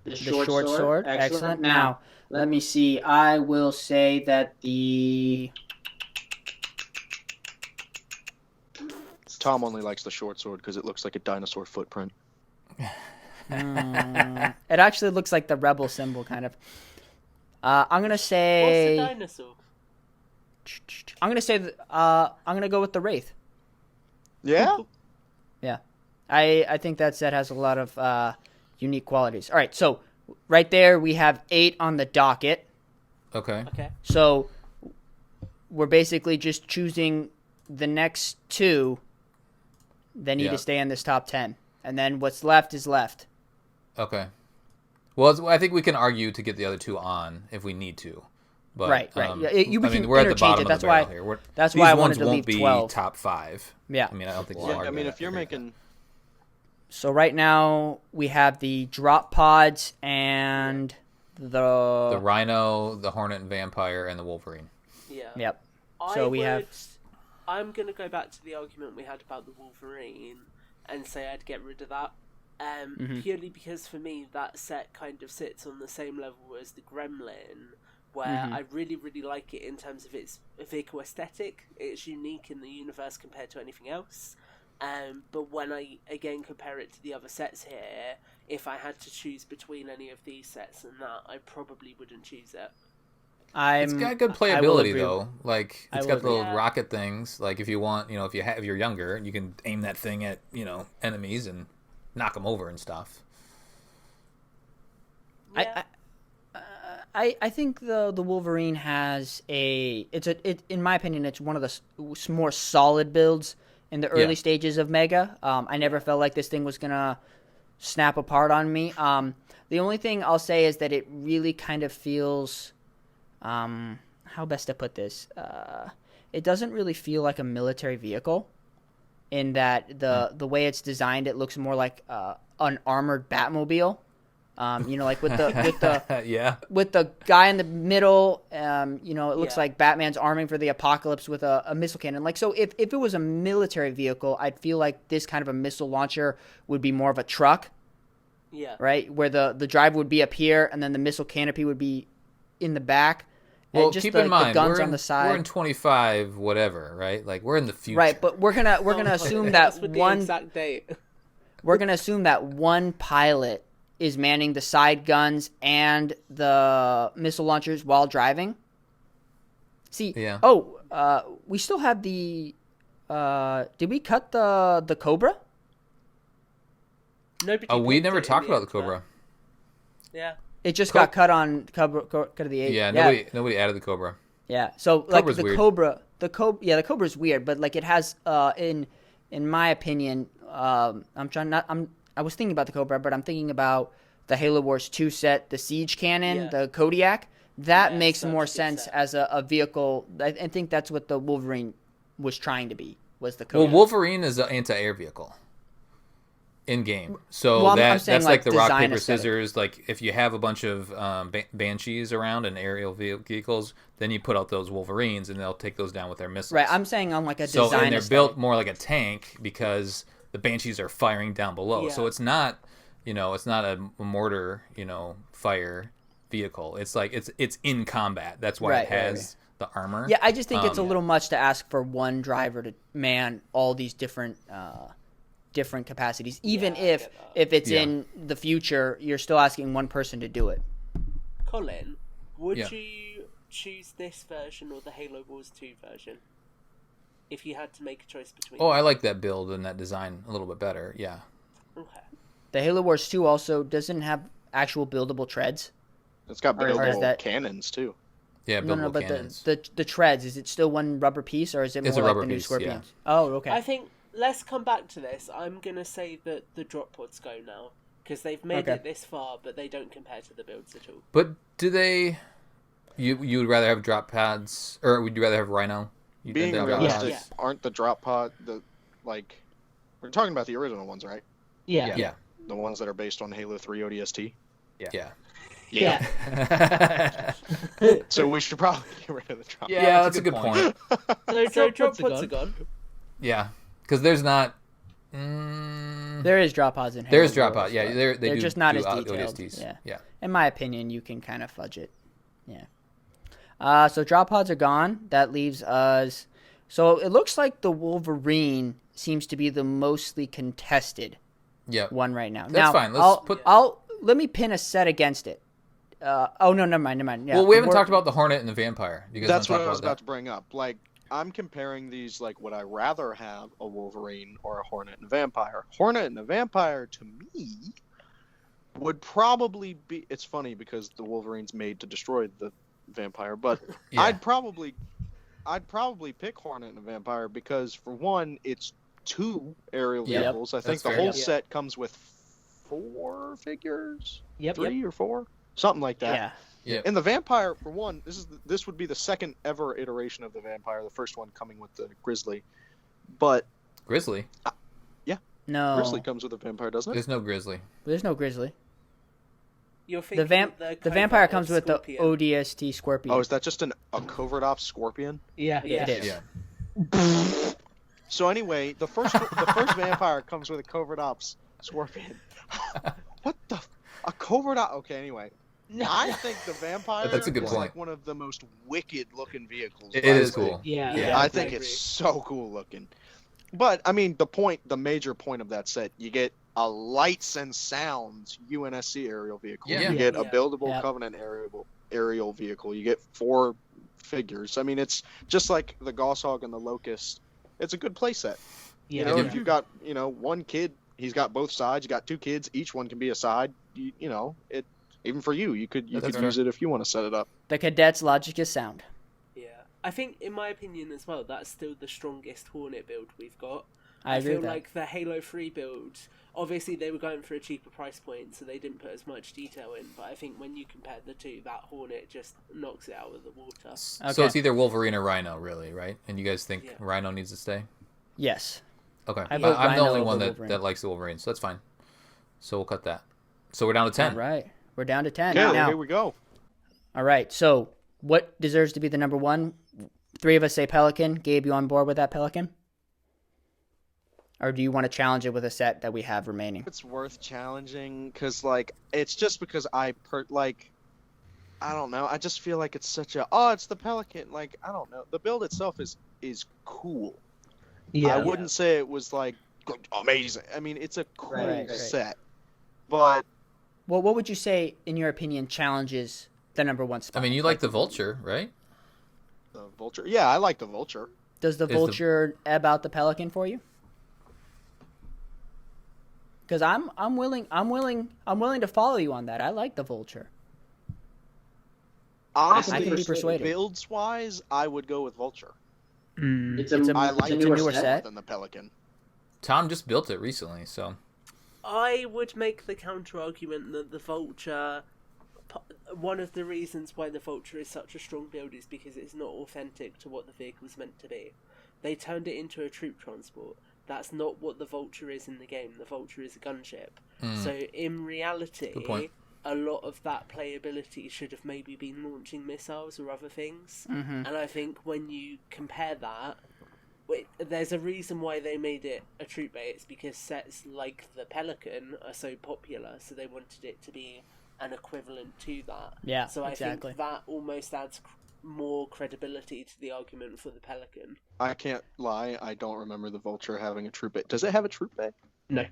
The short sword. Excellent. Now, let me see. I will say that the Tom only likes the short sword because it looks like a dinosaur footprint. it actually looks like the rebel symbol, kind of. I'm gonna say. What's a dinosaur? I'm gonna say. I'm gonna go with the Wraith. Yeah. Yeah, I think that set has a lot of unique qualities. All right, so right there we have 8 on the docket. Okay. Okay. So we're basically just choosing the next 2 that need Yeah. to stay in this top 10, and then what's left is left. Okay. Well, I think we can argue to get the other 2 on if we need to. But, Right. Yeah, we can we're at the interchange bottom it. of That's the barrel why. here. That's These why I ones wanted to won't leave be 12. top 5. Yeah. I mean, I don't think we'll Yeah, argue I mean, that. if you're I think making So right now we have the drop pods and the Rhino, the Hornet and Vampire, and the Wolverine. Yeah. Yep. So we have. I'm going to go back to the argument we had about the Wolverine and say I'd get rid of that. Purely because for me that set kind of sits on the same level as the Gremlin, where I really, really like it in terms of its vehicle aesthetic. It's unique in the universe compared to anything else. But when I, again, compare it to the other sets here, if I had to choose between any of these sets and that, I probably wouldn't choose it. It's got good I will playability agree. though. Like I it's will got agree. little Yeah. rocket things. Like if you want, if you're younger, you can aim that thing at enemies and knock them over and stuff. Yeah. I think the Wolverine has in my opinion it's one of the more solid builds in the early Yeah. stages of Mega. I never felt like this thing was gonna snap apart on me. The only thing I'll say is that it really kind of feels, how best to put this? It doesn't really feel like a military vehicle, in that the way it's designed, it looks more like an armored Batmobile. Like with the Yeah. with the guy in the middle, it looks Yeah. like Batman's arming for the apocalypse with a missile cannon. Like, so if it was a military vehicle, I'd feel like this kind of a missile launcher would be more of a truck, Yeah. right? Where the driver would be up here and then the missile canopy would be in the back. Well, And just keep the, in mind, the guns we're on in, the side. we're in 25 whatever, right? Like we're in the future. Right, but we're gonna assume that That's with the one exact date. we're gonna assume that one pilot is manning the side guns and the missile launchers while driving. See, we still have the. Did we cut the Cobra? Nobody. We never talked about the Cobra. Yeah. It just got cut on cut of the 8th. Yeah, nobody added the Cobra. Yeah, so like Cobra's the weird. the Cobra's weird, but like it has in my opinion, I was thinking about the Cobra, but I'm thinking about the Halo Wars 2 set, the Siege Cannon, the Kodiak. That makes more sense as a vehicle. I think that's what the Wolverine was trying to be, was the Kodiak. Well, Wolverine is an anti-air vehicle in game, so Well, I'm that's saying, like the rock design paper aesthetic. scissors. Like if you have a bunch of Banshees around and aerial vehicles, then you put out those Wolverines and they'll take those down with their missiles. Right, I'm saying on like a So design and they're aesthetic. built more like a tank because the Banshees are firing down below. Yeah. So it's not, it's not a mortar, fire vehicle. It's like it's in combat. That's why it has the armor. Yeah, I just think it's a little much to ask for one driver to man all these different capacities. Even if it's in the future, you're still asking one person to do it. Colin, would you choose this version or the Halo Wars 2 version? If you had to make a choice between Oh, I like that build and that design a little bit better. Yeah. Okay. The Halo Wars 2 also doesn't have actual buildable treads. It's got Or is buildable that- cannons too. Yeah, buildable But cannons. the treads, is it still one rubber piece, or is it It's more a like rubber the new piece, Scorpions? Oh, okay. I think let's come back to this. I'm gonna say that the drop pods go now because they've made it this far, but they don't compare to the builds at all. But do they? You would rather have drop pads, or would you rather have Rhino? Being drop realistic, pads? aren't the drop pod we're talking about the original ones, right? Yeah. The ones that are based on Halo 3 ODST. Yeah. So we should probably get rid of the drop. Yeah, that's a good point. So drop pods are gone. Yeah, because there's not. There is drop pods in Halo There's drop Wars, pods. Yeah, but they're they're do just not do as detailed. ODSTs. Yeah. In my opinion, you can kind of fudge it. Yeah. So drop pods are gone. That leaves us. So it looks like the Wolverine seems to be the mostly contested one right now. That's fine. Let's let me pin a set against it. Never mind. Yeah. Well, we haven't talked about the Hornet and the Vampire. You guys That's wanna what talk I was about about to bring up. Like, I'm comparing these, like, would I rather have a Wolverine or a Hornet and a Vampire? Hornet and a Vampire, to me, would probably be... It's funny because the Wolverine's made to destroy the Vampire, but Yeah. I'd probably pick Hornet and a Vampire because, for one, it's 2 aerial Yep. vehicles. I think That's the fair. whole Yeah. set comes with 4 figures? Yep. 3 or 4? Something like that. Yeah. Yeah. And the Vampire, for one, this would be the second ever iteration of the Vampire. The first one coming with the Grizzly, but Grizzly. No. Grizzly comes with a Vampire, doesn't it? There's no Grizzly. There's no Grizzly. You're The thinking the Vampire Covert comes Ops with the Scorpion. ODST Scorpion. Oh, is that just a Covert Ops Scorpion? Yeah. Yeah. It is. Yeah. So anyway, the first Vampire comes with a Covert Ops Scorpion. What the? A Covert Ops? Okay, anyway. I think the Vampire That's a good is point. like one of the most wicked looking vehicles. It by is the way. cool. Yeah. I think it's so cool looking. But I mean, the major point of that set, you get a lights and sounds UNSC aerial vehicle. Yeah. You get a Yeah. buildable Yep. Covenant aerial vehicle. You get 4 figures. I mean, it's just like the Goshawk and the Locust. It's a good play set. Yeah. You know, Yeah. if you've got one kid, he's got both sides. You got 2 kids, each one can be a side. You know it. Even for you could That's use fair. it if you want to set it up. The cadet's logic is sound. Yeah, I think, in my opinion as well, that's still the strongest Hornet build we've got. I agree feel with that. like the Halo 3 build, obviously they were going for a cheaper price point, so they didn't put as much detail in, but I think when you compare the two, that Hornet just knocks it out of the water. So Okay. it's either Wolverine or Rhino, really, right? And you guys think Yeah. Rhino needs to stay? Yes. Okay. I vote I'm the Rhino only over one Wolverine. that likes the Wolverine, so that's fine. So we'll cut that. So we're down to 10. All right. We're down to 10 Yeah, now. here we go. All right. So what deserves to be the number 1? 3 of us say Pelican. Gabe, you on board with that Pelican? Or do you want to challenge it with a set that we have remaining? It's worth challenging because, like, it's just because I don't know. I just feel like it's such a it's the Pelican. Like, I don't know. The build itself is cool. Yeah. I wouldn't say it was like amazing. I mean, it's a cool Right. set, but Well, what would you say, in your opinion, challenges the number one spot? I mean, you like the Vulture, right? The Vulture. Yeah, I like the Vulture. Does the Vulture ebb out the Pelican for you? Because I'm willing to follow you on that. I like the Vulture. Honestly, I can be persuaded. Builds wise, I would go with Vulture. I like it a newer set than the Pelican. Tom just built it recently, so I would make the counter argument that the Vulture, one of the reasons why the Vulture is such a strong build is because it's not authentic to what the vehicle's meant to be. They turned it into a troop transport. That's not what the Vulture is in the game. The Vulture is a gunship. So in reality, a lot of that playability should have maybe been launching missiles or other things. And I think when you compare that, there's a reason why they made it a troop base. It's because sets like the Pelican are so popular, so they wanted it to be an equivalent to that. Yeah, so exactly. I think that almost adds more credibility to the argument for the Pelican. I can't lie, I don't remember the Vulture having a troop bay. Does it have a troop bay? No.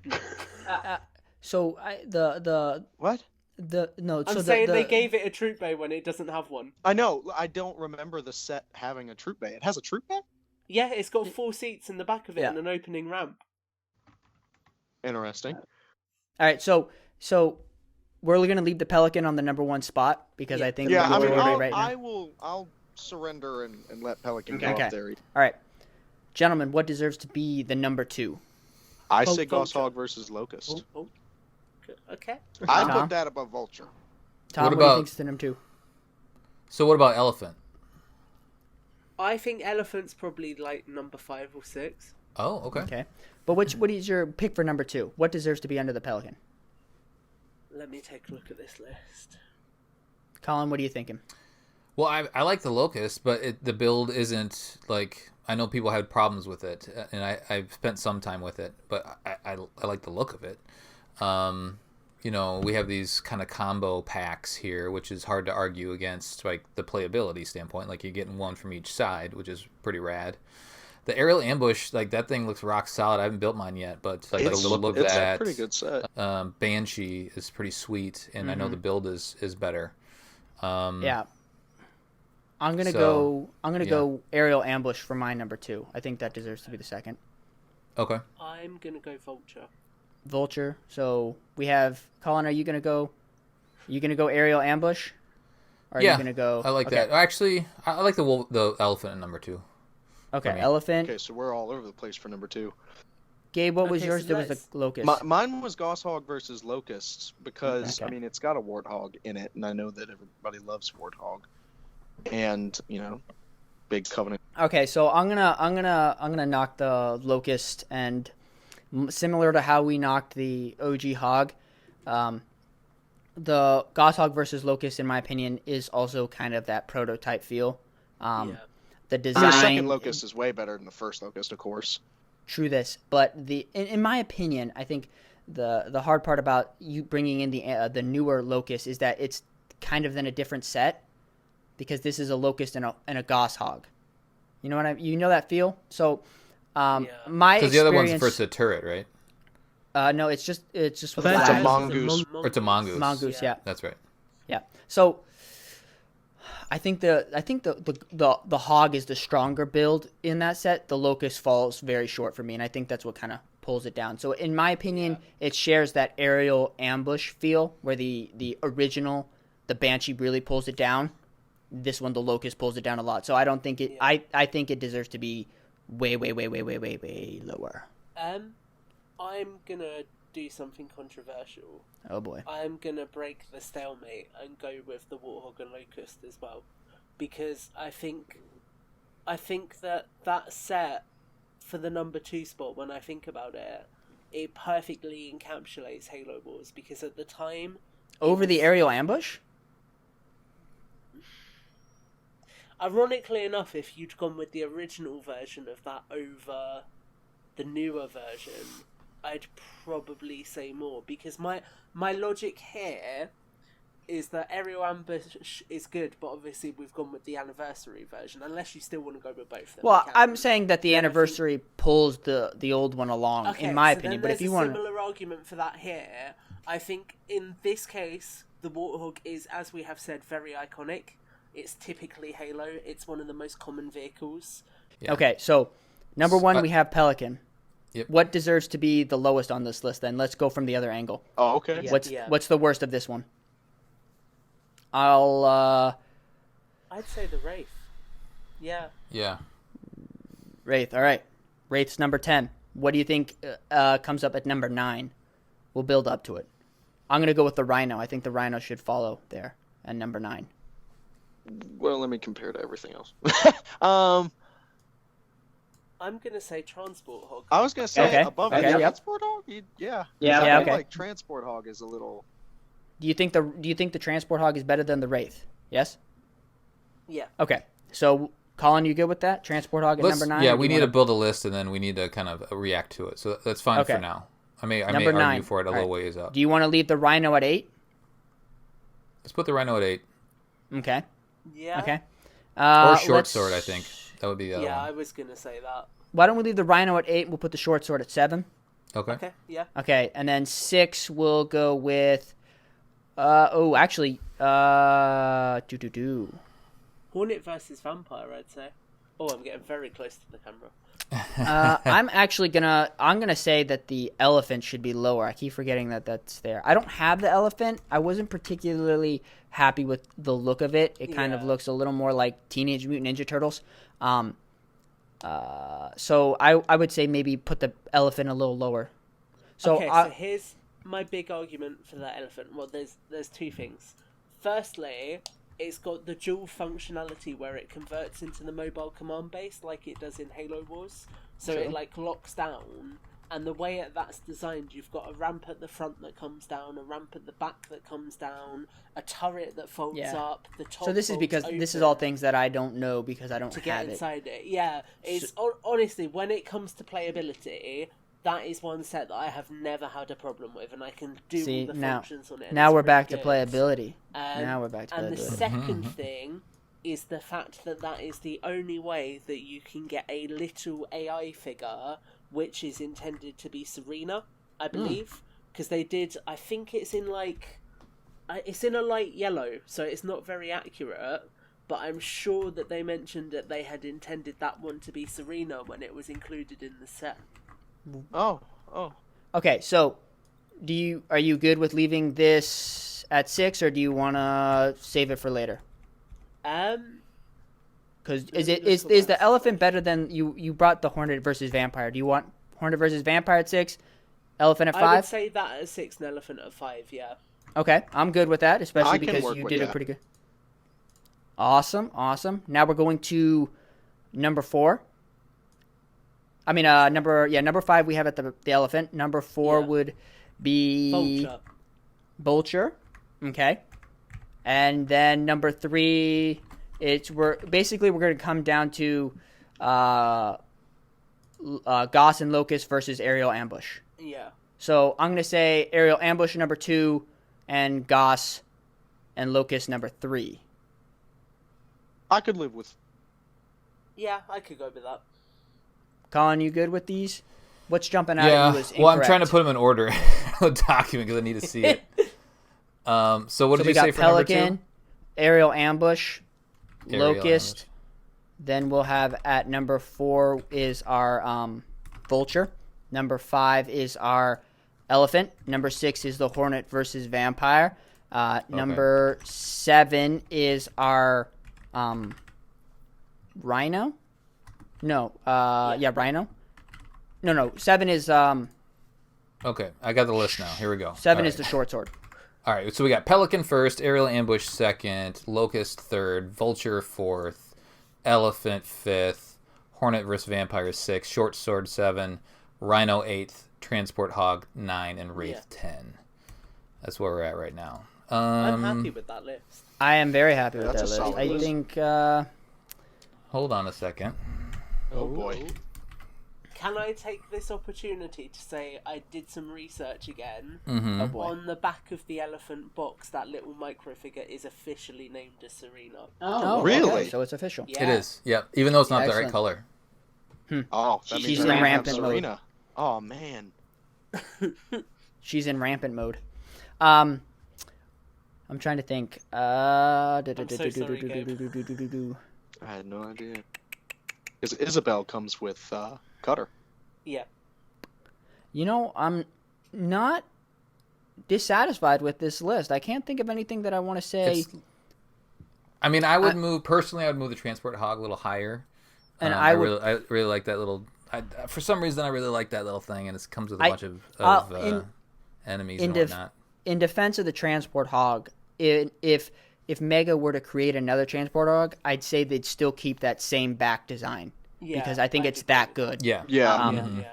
So the What? I'm saying they gave it a troop bay when it doesn't have one. I know, I don't remember the set having a troop bay. It has a troop bay? Yeah, it's got 4 seats in the back of it and an opening ramp. Interesting. All right, so we're going to leave the Pelican on the number one spot because I think I'll surrender and let Pelican go up there. All right, gentlemen, what deserves to be the number 2? I say Goshawk versus Locust. Okay. I put that above Vulture. Tom, what do you think is the number 2? So what about Elephant? I think Elephant's probably like number 5 or 6. Oh, okay. Okay, but what is your pick for number 2? What deserves to be under the Pelican? Let me take a look at this list. Colin, what are you thinking? Well, I like the Locust, but the build isn't like, I know people had problems with it, and I've spent some time with it, but I like the look of it. We have these kind of combo packs here, which is hard to argue against, like the playability standpoint. Like you're getting one from each side, which is pretty rad. The aerial ambush, like that thing looks rock solid. I haven't built mine yet, but like the look of that, a pretty good set. Banshee is pretty sweet, and I know the build is better. Yeah, I'm gonna go aerial ambush for my number 2. I think that deserves to be the second. Okay. I'm gonna go Vulture. Vulture. So we have Colin. Are you gonna go? Aerial ambush? Or are you gonna go? I like that. Actually, I like the elephant in number 2. Okay, elephant. Okay, so we're all over the place for number 2. Gabe, what was yours? There was the Locust. Mine was Goshawk versus Locust because it's got a Warthog in it, and I know that everybody loves Warthog, and big Covenant. Okay, so I'm gonna knock the Locust, and similar to how we knocked the OG Hog, the Goshawk versus Locust, in my opinion, is also kind of that prototype feel. The design. The second Locust is way better than the first Locust, of course. True this, but in my opinion, I think the hard part about you bringing in the newer Locust is that it's kind of then a different set, because this is a Locust and a Goshawk. You know what you know that feel? So my experience. Because the other one's first a turret, right? No, it's just it's a Mongoose. Or it's a Mongoose. Mongoose, yeah. That's right. Yeah. So I think the Hog is the stronger build in that set. The Locust falls very short for me, and I think that's what kind of pulls it down. So in my opinion, it shares that aerial ambush feel where the original, the Banshee, really pulls it down. This one, the Locust, pulls it down a lot. So I don't think it. I think it deserves to be way lower. I'm gonna do something controversial. Oh boy. I'm gonna break the stalemate and go with the Warthog and Locust as well, because I think that set for the number 2 spot, when I think about it, it perfectly encapsulates Halo Wars, because at the time over the aerial ambush. Ironically enough, if you'd gone with the original version of that over the newer version, I'd probably say more, because my logic here is that aerial ambush is good, but obviously we've gone with the anniversary version, unless you still want to go with both. Well, I'm saying that the anniversary pulls the old one along, in my opinion. But if you want a similar argument for that here, I think in this case, the Warthog is, as we have said, very iconic. It's typically Halo. It's one of the most common vehicles. Yeah. Okay, so number one, we have Pelican. Yep. What deserves to be the lowest on this list then? Let's go from the other angle. Oh, okay. What's the worst of this one? I'd say the Wraith. Yeah. Yeah. Wraith, all right. Wraith's number 10. What do you think comes up at number 9? We'll build up to it. I'm going to go with the Rhino. I think the Rhino should follow there at number 9. Well, let me compare to everything else. I'm going to say Transport Hog. I was going to say Okay. above Okay, yep. Transport Hog? Yeah. Yeah, I feel okay. like Transport Hog is a little... Do you think the Transport Hog is better than the Wraith? Yes? Yeah. Okay. So, Colin, you good with that? Transport Hog at number 9? Yeah, Or we do need you to build a list, and then we need to kind of react to it. So that's fine Okay. for now. I may Number argue 9. for it a All little right. ways up. Do you want to leave the Rhino at 8? Let's put the Rhino at 8. Okay. Yeah. Okay. Or Short let's- Sword, I think. That would be the other Yeah, one. I was going to say that. Why don't we leave the Rhino at 8? We'll put the Short Sword at 7. Okay. Okay, yeah. Okay, and then 6 we'll go with. Hornet versus Vampire, I'd say. Oh, I'm getting very close to the camera. I'm gonna say that the elephant should be lower. I keep forgetting that that's there. I don't have the elephant. I wasn't particularly happy with the look of it. It kind of Yeah. looks a little more like Teenage Mutant Ninja Turtles. So I would say maybe put the elephant a little lower. So, Okay, so here's my big argument for that elephant. Well, there's two things. Firstly, it's got the dual functionality where it converts into the mobile command base like it does in Halo Wars. So True. it like locks down, and the way that's designed, you've got a ramp at the front that comes down, a ramp at the back that comes down, a turret that folds Yeah. up. The top so this is folds because this is open all things that I don't know because I don't to have get it. inside it. Yeah, it's honestly, when it comes to playability, that is one set that I have never had a problem with, and I can do See, all the now- functions on it. and Now it's we're back to pretty good. playability. Now we're back to And the playability. second thing is the fact that that is the only way that you can get a little AI figure which is intended to be Serena, I believe, because they did. I think it's in it's in a light yellow, so it's not very accurate. But I'm sure that they mentioned that they had intended that one to be Serena when it was included in the set. Oh. Okay, so are you good with leaving this at 6, or do you want to save it for later? Because is the elephant better than you brought the Hornet versus Vampire? Do you want Hornet versus Vampire at 6, elephant at 5? I would say that at 6 and elephant at 5. Yeah. Okay, I'm good with that, especially I can because work you with did it that. pretty good. Awesome. Now we're going to number 4. I mean, number 5 we have at the elephant. Number 4 Yeah. would be Vulture. Okay. And then number 3, we're going to come down to Goss and Locust versus Aerial Ambush. Yeah. So I'm going to say Aerial Ambush number 2 and Goss and Locust number 3. I could live with... Yeah, I could go with that. Colin, you good with these? What's jumping out at Yeah. you as incorrect? Well, I'm trying to put them in order in the document because I need to see it. So what did we you got say for number 2? Pelican, Aerial Ambush, Aerial Locust. Then we'll have at number 4 is our Vulture. Number 5 is our Elephant. Number 6 is the Hornet versus Vampire. Number 7 is our Rhino. No, Rhino. No. 7 is Okay, I got the list now. Here we go. 7 All is right. the Short Sword. All right, so we got Pelican first, Aerial Ambush second, Locust third, Vulture fourth, Elephant fifth, Hornet vs. Vampire 6, Short Sword 7, Rhino 8th, Transport Hog 9, and Wraith 10. That's where we're at right now. I'm happy with that list. I am very happy with That's that a list. solid I list. think Hold on a second. Oh, boy. Can I take this opportunity to say I did some research again? Mm-hmm. On the back of the elephant box, that little micro figure is officially named as Serena. oh, Really? okay, so it's official. Yeah. It is, yep. Even though it's not the right Excellent. color. Oh, that She's means in I have rampant mode. Serena. Oh, man. She's in rampant mode. I'm trying to think. I'm so sorry, Gabe. I had no idea. Because Isabel comes with Cutter. Yeah. You know, I'm not dissatisfied with this list. I can't think of anything that I want to say. I mean, I would move the transport hog a little higher. And I really like that little. For some reason, I really like that little thing, and it comes with a bunch of enemies and whatnot. In defense of the transport hog, if Mega were to create another transport hog, I'd say they'd still keep that same back design because I think it's that good. Yeah.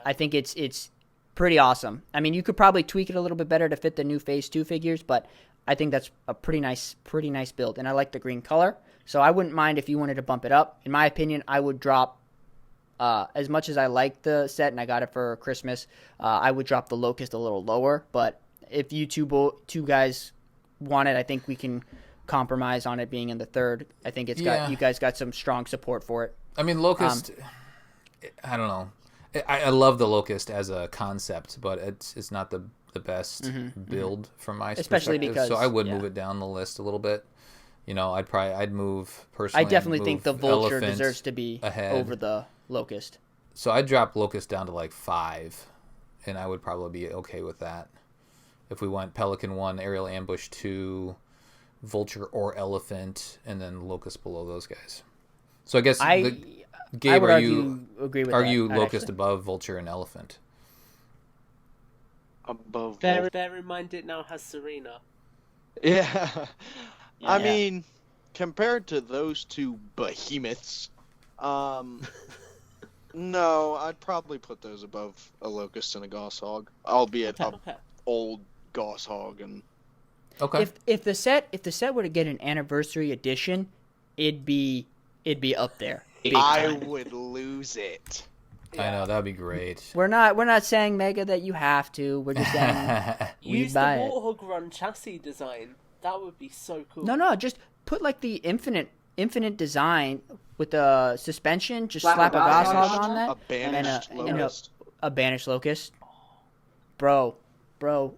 I think it's pretty awesome. I mean, you could probably tweak it a little bit better to fit the new Phase 2 figures, but I think that's a pretty nice build, and I like the green color, so I wouldn't mind if you wanted to bump it up. In my opinion, I would drop, as much as I like the set and I got it for Christmas, I would drop the Locust a little lower, but if you two guys want it, I think we can compromise on it being in the third. I think you guys got some strong support for it. I mean, Locust, I don't know. I love the Locust as a concept, but it's not the best build from my especially perspective. Because so I would move it down the list a little bit. You know, I'd move personally. I definitely think the Vulture Elephant deserves to be ahead over the Locust. So I'd drop Locust down to like 5, and I would probably be okay with that. If we went Pelican 1, Aerial Ambush 2, Vulture or Elephant, and then Locust below those guys. So I guess Gabe, are you Locust above Vulture and Elephant? Above. Bear in mind it now has Serena. Yeah. I mean, compared to those two behemoths, no, I'd probably put those above a Locust and a Goshawk, albeit old Goshawk and. Okay. If the set were to get an anniversary edition, it'd be up there. I would lose it. Yeah. I know, that'd be great. We're not saying, Mega, that you have to. We're just saying use the Warthog Run chassis design. That would be so cool. No, just put like the infinite design with the suspension. Just slap a Goshawk on that. A banished Locust. A banished Locust. Bro,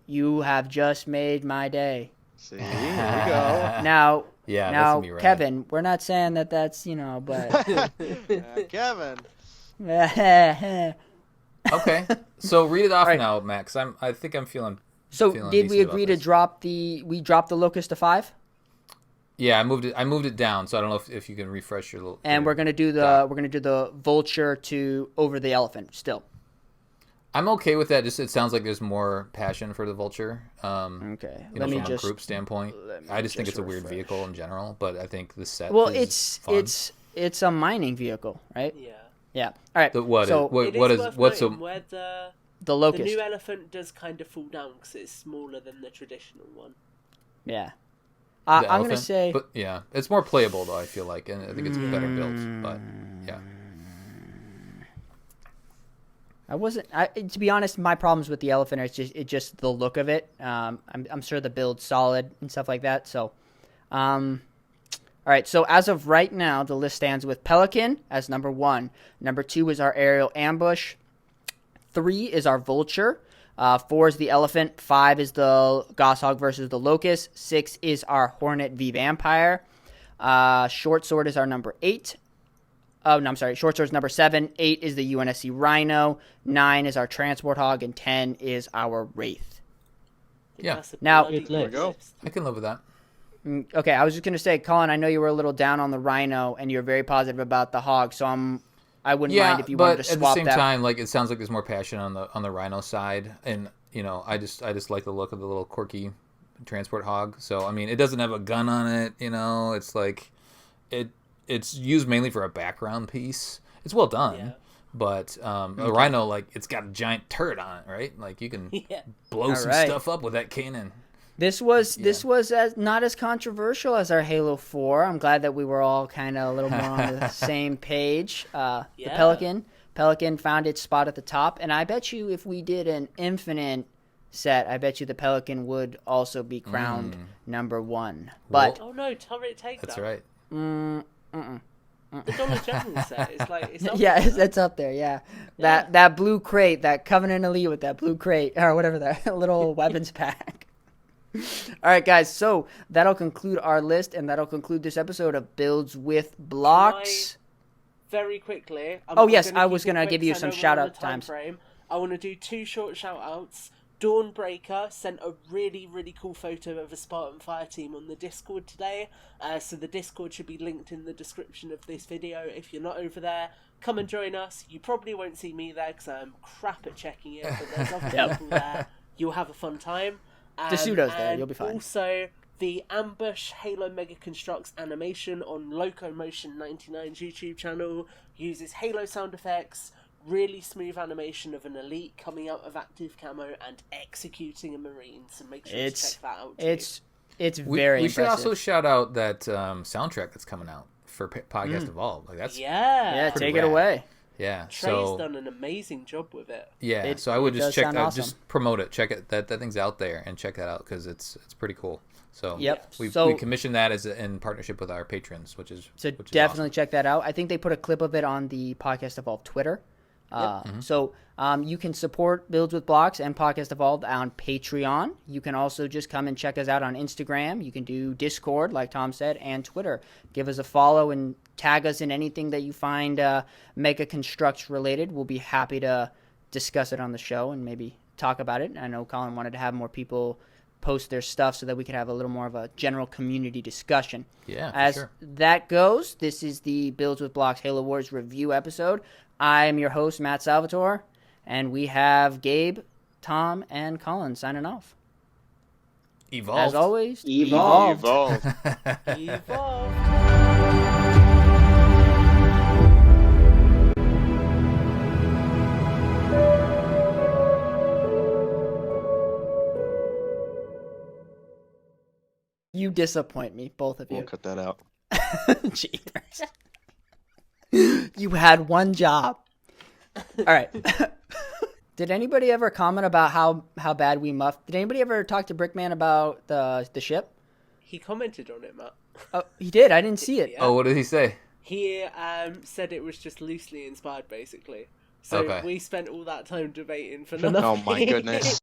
you have just made my day. See, here we go. Now, right. Kevin, we're not saying that's, but... Kevin. Okay, so read it off now, Max. I think I'm feeling. So did we agree to drop the Locust to 5? Yeah, I moved it down. So I don't know if you can refresh your little. And we're gonna do the Vulture to over the Elephant still. I'm okay with that. Just it sounds like there's more passion for the Vulture. Okay, from a group standpoint, I just think it's a weird vehicle in general. But I think the set. Well, is fun. it's a mining vehicle, right? Yeah. Yeah. All right. What's where the Locust? The new Elephant does kind of fall down because it's smaller than the traditional one. Yeah. I'm gonna say, but yeah, it's more playable though. I feel like, and I think it's better built. But yeah. To be honest, my problems with the Elephant are just the look of it. I'm sure the build's solid and stuff like that. So, all right. So as of right now, the list stands with Pelican as number 1. Number 2 is our Aerial Ambush. 3 is our Vulture. 4 is the Elephant. 5 is the Goshawk versus the Locust. 6 is our Hornet v Vampire. Short Sword is our number 8. Oh, no, I'm sorry. Short Sword is number 7. 8 is the Unsc Rhino. 9 is our Transport Hog. And 10 is our Wraith. Yeah. Now, there we go. I can live with that. Okay, I was just going to say, Colin, I know you were a little down on the Rhino, and you're very positive about the Hog, so I wouldn't mind if you wanted to swap that. But at the same time, like, it sounds like there's more passion on the Rhino side, and, I just like the look of the little quirky Transport Hog. So, I mean, it doesn't have a gun on it, it's like, it's used mainly for a background piece. It's well done, but the Rhino, like, it's got a giant turret on it, right? Like, you can blow some stuff up with that cannon. This was not as controversial as our Halo 4. I'm glad that we were all kind of a little more on the same page. The Pelican found its spot at the top, and I bet you if we did an infinite set, I bet you the Pelican would also be crowned number 1. But oh no, turret take that's that. right. The Dollar General set is like it's up it's up there. Yeah, that blue crate, that Covenant Elite with that blue crate or whatever that little weapons pack. All right, guys. So that'll conclude our list, and that'll conclude this episode of Builds with Bloks. Very quickly. I was going to give you some shout-out times. I want to do 2 short shout-outs. Dawnbreaker sent a really, really cool photo of a Spartan Fire team on the Discord today. So the Discord should be linked in the description of this video. If you're not over there, come and join us. You probably won't see me there because I'm crap at checking it, but there's other people there. You'll have a fun time. Pseudo's there, you'll be fine. Also, the Ambush Halo Mega Constructs animation on Locomotion 99's YouTube channel uses Halo sound effects, really smooth animation of an elite coming out of active camo and executing a marine. So make sure to check that out. It's very impressive. We should also shout out that soundtrack that's coming out for Podcast Evolve. Like that's take it away. Yeah, Trey's done an amazing job with it. Yeah, so I would just check out, awesome. just promote it. Check it. That thing's out there, and check that out because it's pretty cool. So we commissioned that as in partnership with our patrons, which is definitely awesome. Check that out. I think they put a clip of it on the Podcast Evolve Twitter. So you can support Builds with Bloks and Podcast Evolved on Patreon. You can also just come and check us out on Instagram. You can do Discord, like Tom said, and Twitter. Give us a follow and tag us in anything that you find Mega Constructs related. We'll be happy to discuss it on the show and maybe talk about it. I know Colin wanted to have more people post their stuff so that we could have a little more of a general community discussion. Yeah, As that goes, this is the Builds with Bloks Halo Wars review episode. I'm your host, Matt Salvatore, and we have Gabe, Tom, and Colin signing off. Evolve. As always, Evolve. Evolve. You disappoint me, both of you. We'll cut that out. Jeepers. You had one job. All right. Did anybody ever comment about how bad we muffed? Did anybody ever talk to Brickman about the ship? He commented on it, Matt. Oh, he did. I didn't see it. Yeah. Oh, what did he say? He said it was just loosely inspired, basically. So we spent all that time debating for nothing. Oh my goodness.